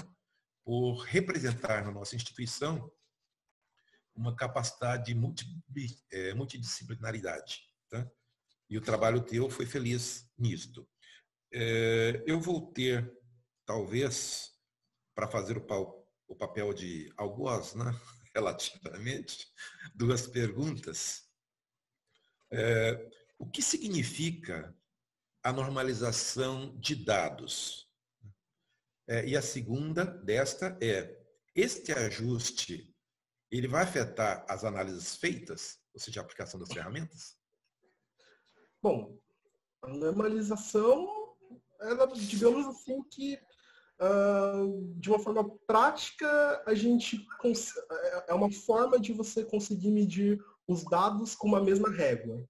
por representar na nossa instituição uma capacidade de multidisciplinaridade. Tá? E o trabalho teu foi feliz nisto. Eu vou ter, talvez, para fazer o papel de algoz, né? Relativamente, 2 perguntas. O que significa a normalização de dados? E a segunda desta este ajuste, ele vai afetar as análises feitas, ou seja, a aplicação das ferramentas? Bom, a normalização, ela, digamos assim, que de uma forma prática, é uma forma de você conseguir medir os dados com uma mesma régua,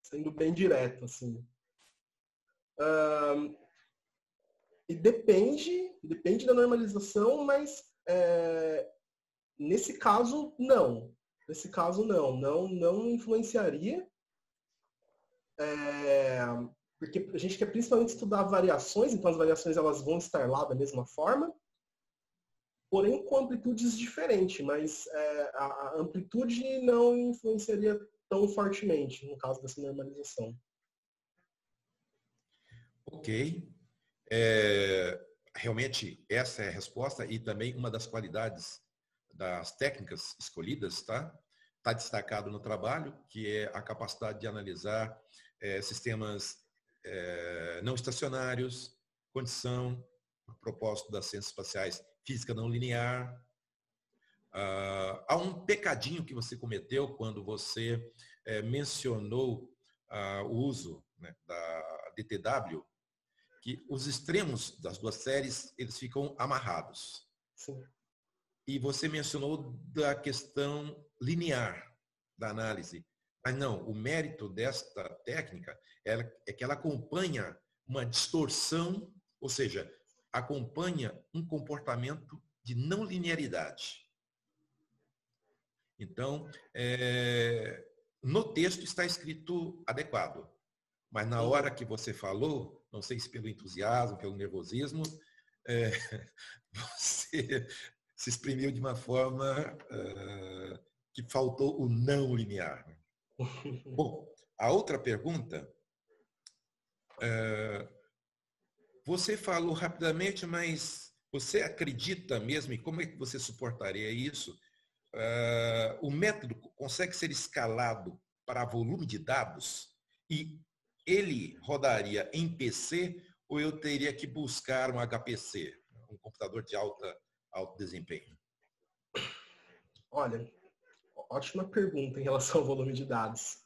sendo bem direto, assim. E depende da normalização, mas nesse caso, não. Nesse caso, não influenciaria. Porque a gente quer principalmente estudar variações, então as variações elas vão estar lá da mesma forma, porém com amplitudes diferentes, mas a amplitude não influenciaria tão fortemente no caso dessa normalização. Ok. Realmente essa é a resposta e também uma das qualidades das técnicas escolhidas, tá? Está destacado no trabalho, que é a capacidade de analisar sistemas não estacionários, condição, a propósito das ciências espaciais, física não linear. Há um pecadinho que você cometeu quando você mencionou o uso, né, da DTW, que os extremos das duas séries eles ficam amarrados. Sim. E você mencionou da questão linear da análise. Mas não, o mérito desta técnica é que ela acompanha uma distorção, ou seja, acompanha um comportamento de não linearidade. Então, no texto está escrito adequado, mas na hora que você falou, não sei se pelo entusiasmo, pelo nervosismo, você se exprimiu de uma forma que faltou o não linear. Bom, a outra pergunta, você falou rapidamente, mas você acredita mesmo, e como é que você suportaria isso? O método consegue ser escalado para volume de dados e ele rodaria em PC ou eu teria que buscar um HPC, um computador de alto desempenho? Olha, ótima pergunta em relação ao volume de dados.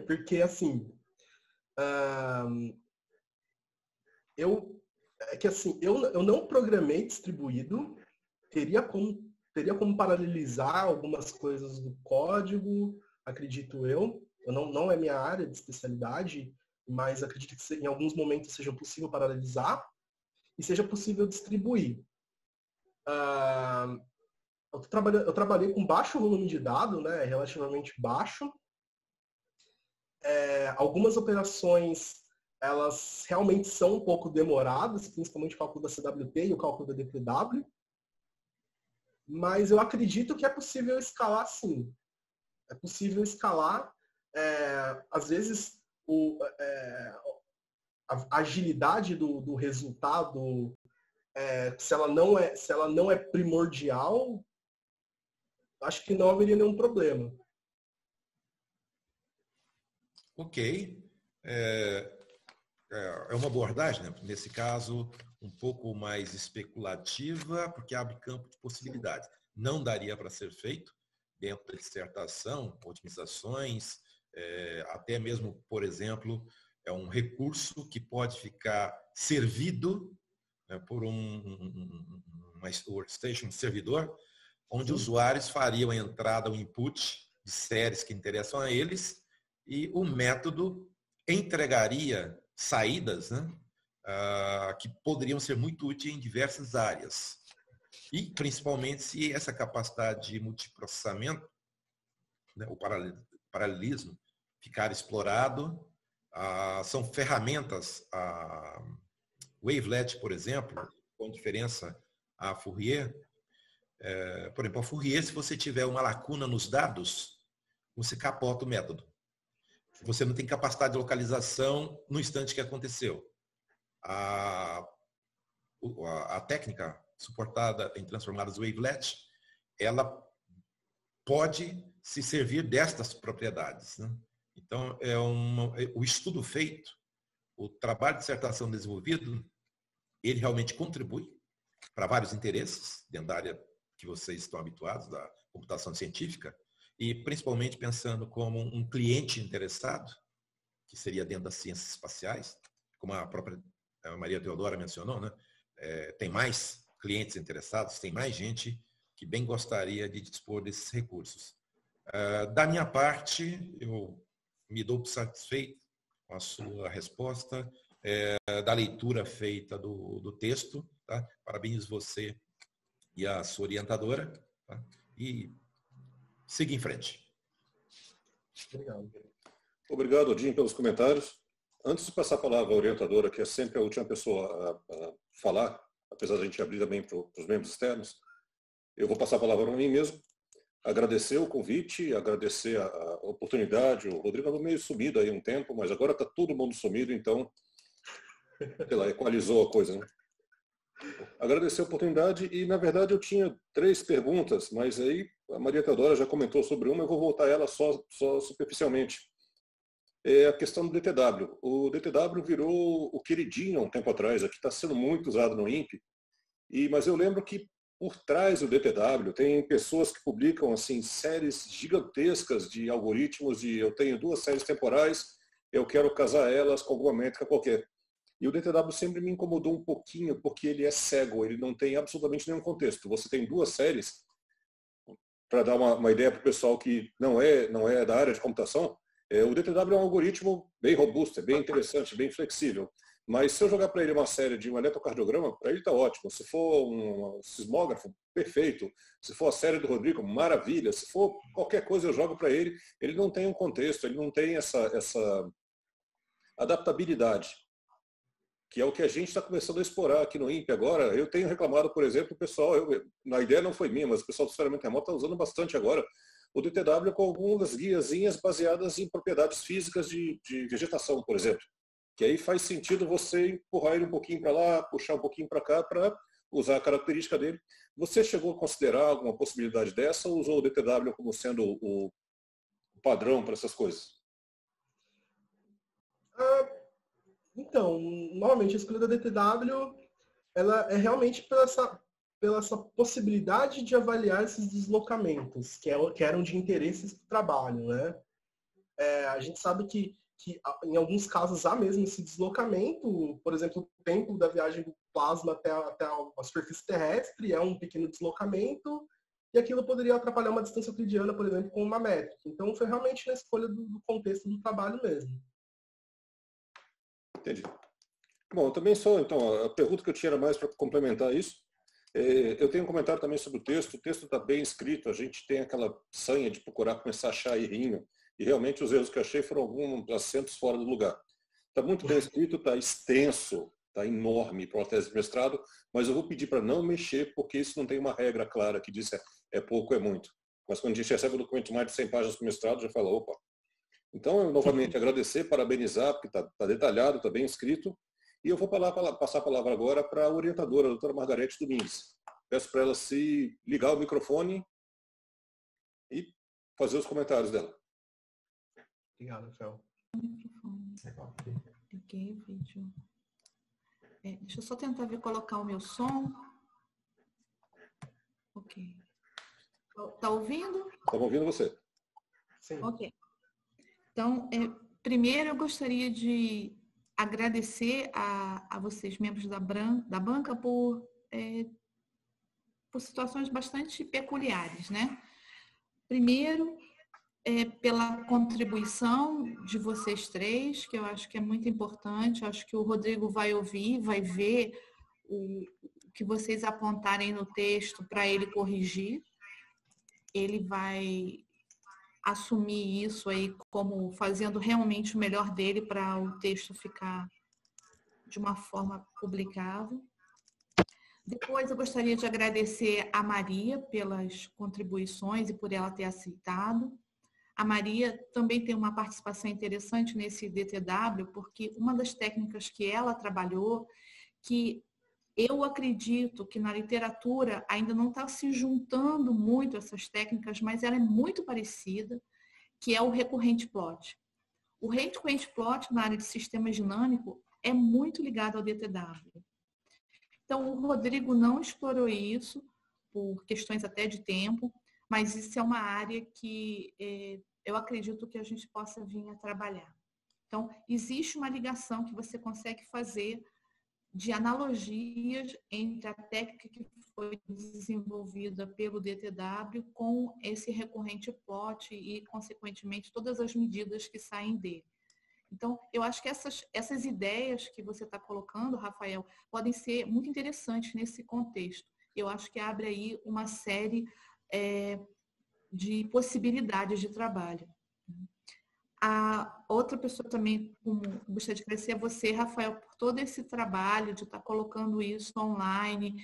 Porque, assim, eu não programei distribuído, teria como paralelizar algumas coisas do código, acredito eu. Não é minha área de especialidade, mas acredito que em alguns momentos seja possível paralelizar e seja possível distribuir. Eu trabalhei com baixo volume de dados, né, relativamente baixo. Algumas operações, elas realmente são um pouco demoradas, principalmente o cálculo da CWT e o cálculo da DTW. Mas eu acredito que é possível escalar, sim. É possível escalar. Às vezes, a agilidade do resultado, se ela não é primordial, acho que não haveria nenhum problema. Ok. É uma abordagem, né? Nesse caso, um pouco mais especulativa, porque abre campo de possibilidades. Não daria para ser feito dentro da dissertação, otimizações, até mesmo, por exemplo, é um recurso que pode ficar servido, né, por uma workstation, um servidor, onde usuários fariam a entrada, o input de séries que interessam a eles, e o método entregaria saídas, né, que poderiam ser muito úteis em diversas áreas. E, principalmente, se essa capacidade de multiprocessamento, né, o paralelismo, ficar explorado, são ferramentas, a Wavelet, por exemplo, com diferença a Fourier. Por exemplo, a Fourier, se você tiver uma lacuna nos dados, você capota o método. Você não tem capacidade de localização no instante que aconteceu. A técnica suportada em transformadas Wavelet, ela pode se servir destas propriedades, né? Então, o estudo feito, o trabalho de dissertação desenvolvido, ele realmente contribui para vários interesses dentro da área que vocês estão habituados, da computação científica, e principalmente pensando como um cliente interessado, que seria dentro das ciências espaciais, como a própria Maria Teodora mencionou, né? Tem mais clientes interessados, tem mais gente que bem gostaria de dispor desses recursos. Da minha parte, eu me dou satisfeito com a sua resposta, da leitura feita do texto. Tá? Parabéns você e a sua orientadora. Tá? E siga em frente. Obrigado. Obrigado, Odin, pelos comentários. Antes de passar a palavra à orientadora, que é sempre a última pessoa a falar, apesar de a gente abrir também para os membros externos, eu vou passar a palavra para mim mesmo. agradecer o convite, agradecer a oportunidade. O Rodrigo estava meio sumido aí um tempo, mas agora está todo mundo sumido, então, sei lá, equalizou a coisa, né? Agradecer a oportunidade e, na verdade, eu tinha 3 perguntas, mas aí a Maria Teodora já comentou sobre uma, eu vou voltar a ela só superficialmente. É a questão do DTW. O DTW virou o queridinho há um tempo atrás, aqui está sendo muito usado no INPE, mas eu lembro que por trás do DTW tem pessoas que publicam assim séries gigantescas de algoritmos, eu tenho 2 séries temporais, eu quero casar elas com alguma métrica qualquer. E o DTW sempre me incomodou um pouquinho, porque ele é cego, ele não tem absolutamente nenhum contexto. Você tem 2 séries, para dar uma ideia para o pessoal que não é da área de computação, o DTW é um algoritmo bem robusto, é bem interessante, bem flexível. Mas se eu jogar para ele uma série de um eletrocardiograma, para ele está ótimo. Se for um sismógrafo, perfeito. Se for a série do Rodrigo, maravilha. Se for qualquer coisa, eu jogo para ele. Ele não tem um contexto, ele não tem essa adaptabilidade, que é o que a gente está começando a explorar aqui no INPE agora. Eu tenho reclamado, por exemplo, o pessoal, a ideia não foi minha, mas o pessoal do saneamento remoto está usando bastante agora o DTW com algumas guiazinhas baseadas em propriedades físicas de vegetação, por exemplo. Que aí faz sentido você empurrar ele um pouquinho para lá, puxar um pouquinho para cá, para usar a característica dele. Você chegou a considerar alguma possibilidade dessa ou usou o DTW como sendo o padrão para essas coisas? Então, normalmente a escolha da DTW ela é realmente pela essa possibilidade de avaliar esses deslocamentos, que eram de interesses do trabalho, né? A gente sabe que em alguns casos há mesmo esse deslocamento, por exemplo, o tempo da viagem do plasma até a superfície terrestre é um pequeno deslocamento, e aquilo poderia atrapalhar uma distância euclidiana, por exemplo, com uma métrica. Então, foi realmente na escolha do contexto do trabalho mesmo. Entendi. Bom, eu também então, a pergunta que eu tinha era mais para complementar isso. Eu tenho um comentário também sobre o texto está bem escrito, a gente tem aquela sanha de procurar começar a achar errinho, e realmente os erros que eu achei foram alguns acentos fora do lugar. Está muito bem escrito, está extenso, está enorme para uma tese de mestrado, mas eu vou pedir para não mexer, porque isso não tem uma regra clara que diz é pouco, é muito. Mas quando a gente recebe um documento de mais de 100 páginas para o mestrado, já fala, opa. Então, eu novamente agradecer, parabenizar, porque está detalhado, está bem escrito, e eu vou passar a palavra agora para a orientadora, a doutora Margarete Domingues. Peço para ela se ligar o microfone e fazer os comentários dela. Obrigado, Rafael. Liguei o vídeo. Deixa eu só tentar colocar o meu som. Ok. Tá ouvindo? Estamos ouvindo você. Sim. Ok. Então, primeiro eu gostaria de agradecer a vocês, membros da banca, por situações bastante peculiares, né? Primeiro, pela contribuição de vocês 3, que eu acho que é muito importante. Eu acho que o Rodrigo vai ouvir, vai ver o que vocês apontarem no texto para ele corrigir. Ele vai assumir isso aí como fazendo realmente o melhor dele para o texto ficar de uma forma publicável. Depois eu gostaria de agradecer a Maria pelas contribuições e por ela ter aceitado. A Maria também tem uma participação interessante nesse DTW, porque uma das técnicas que ela trabalhou, que eu acredito que na literatura ainda não está se juntando muito essas técnicas, mas ela é muito parecida, que é o recorrente plot. O recorrente plot na área de sistema dinâmico é muito ligado ao DTW. Então, o Rodrigo não explorou isso, por questões até de tempo, mas isso é uma área que eu acredito que a gente possa vir a trabalhar. Então, existe uma ligação que você consegue fazer de analogias entre a técnica que foi desenvolvida pelo DTW com esse recorrente plot e, consequentemente, todas as medidas que saem dele. Então, eu acho que essas ideias que você está colocando, Rafael, podem ser muito interessantes nesse contexto. Eu acho que abre aí uma série de possibilidades de trabalho. A outra pessoa também gostaria de agradecer a você, Rafael, por todo esse trabalho de estar colocando isso online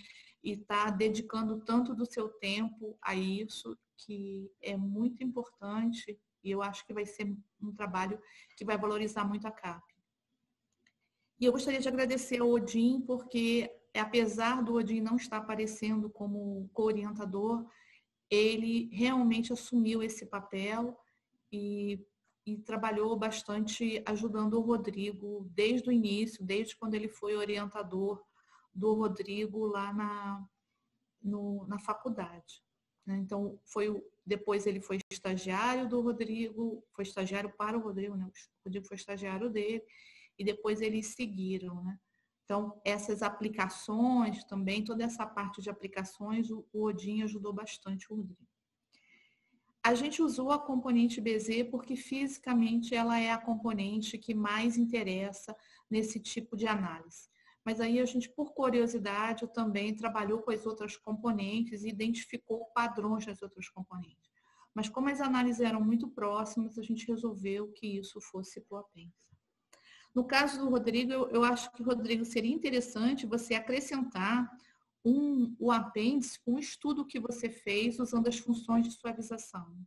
e estar dedicando tanto do seu tempo a isso, que é muito importante e eu acho que vai ser um trabalho que vai valorizar muito a CAP. E eu gostaria de agradecer ao Odin, porque apesar do Odin não estar aparecendo como co-orientador, ele realmente assumiu esse papel e trabalhou bastante ajudando o Rodrigo desde o início, desde quando ele foi orientador do Rodrigo lá na faculdade. Então, depois ele foi estagiário do Rodrigo, foi estagiário para o Rodrigo, né? O Rodrigo foi estagiário dele, e depois eles seguiram, né? Então, essas aplicações também, toda essa parte de aplicações, o Odin ajudou bastante o Rodrigo. A gente usou a componente BZ porque fisicamente ela é a componente que mais interessa nesse tipo de análise. Mas aí a gente, por curiosidade, também trabalhou com as outras componentes e identificou padrões das outras componentes. Mas como as análises eram muito próximas, a gente resolveu que isso fosse para o apêndice. No caso do Rodrigo, eu acho que, Rodrigo, seria interessante você acrescentar o apêndice com o estudo que você fez usando as funções de suavização.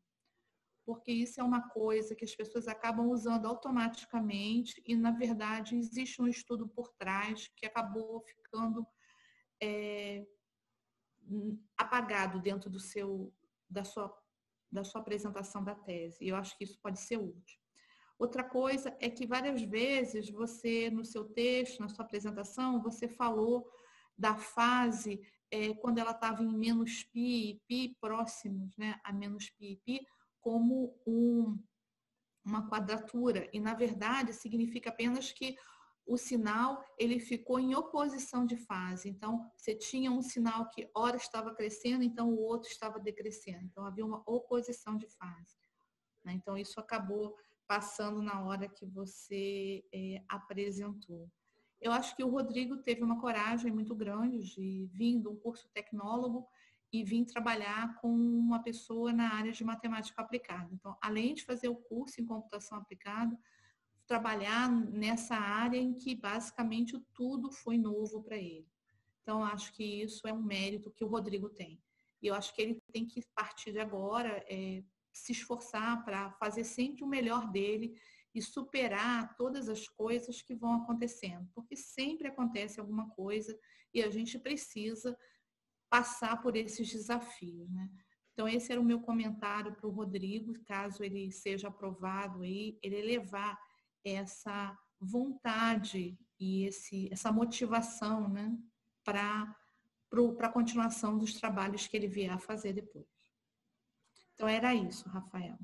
Porque isso é uma coisa que as pessoas acabam usando automaticamente e, na verdade, existe um estudo por trás que acabou ficando apagado dentro da sua apresentação da tese. E eu acho que isso pode ser útil. Outra coisa é que várias vezes você, no seu texto, na sua apresentação, você falou da fase quando ela estava em menos π e π próximos, né, a menos π e π, como uma quadratura. E, na verdade, significa apenas que o sinal ele ficou em oposição de fase. Então, você tinha um sinal que ora estava crescendo, então o outro estava decrescendo. Então, havia uma oposição de fase. Né? Então, isso acabou passando na hora que você apresentou. Eu acho que o Rodrigo teve uma coragem muito grande de vir de um curso tecnólogo e vir trabalhar com uma pessoa na área de matemática aplicada. Então, além de fazer o curso em computação aplicada, trabalhar nessa área em que basicamente tudo foi novo para ele. Então, acho que isso é um mérito que o Rodrigo tem. E eu acho que ele tem que, a partir de agora, se esforçar para fazer sempre o melhor dele e superar todas as coisas que vão acontecendo. Porque sempre acontece alguma coisa e a gente precisa passar por esses desafios, né? Então, esse era o meu comentário para o Rodrigo, caso ele seja aprovado aí, ele levar essa vontade e essa motivação, né, para a continuação dos trabalhos que ele vier a fazer depois. Então, era isso, Rafael.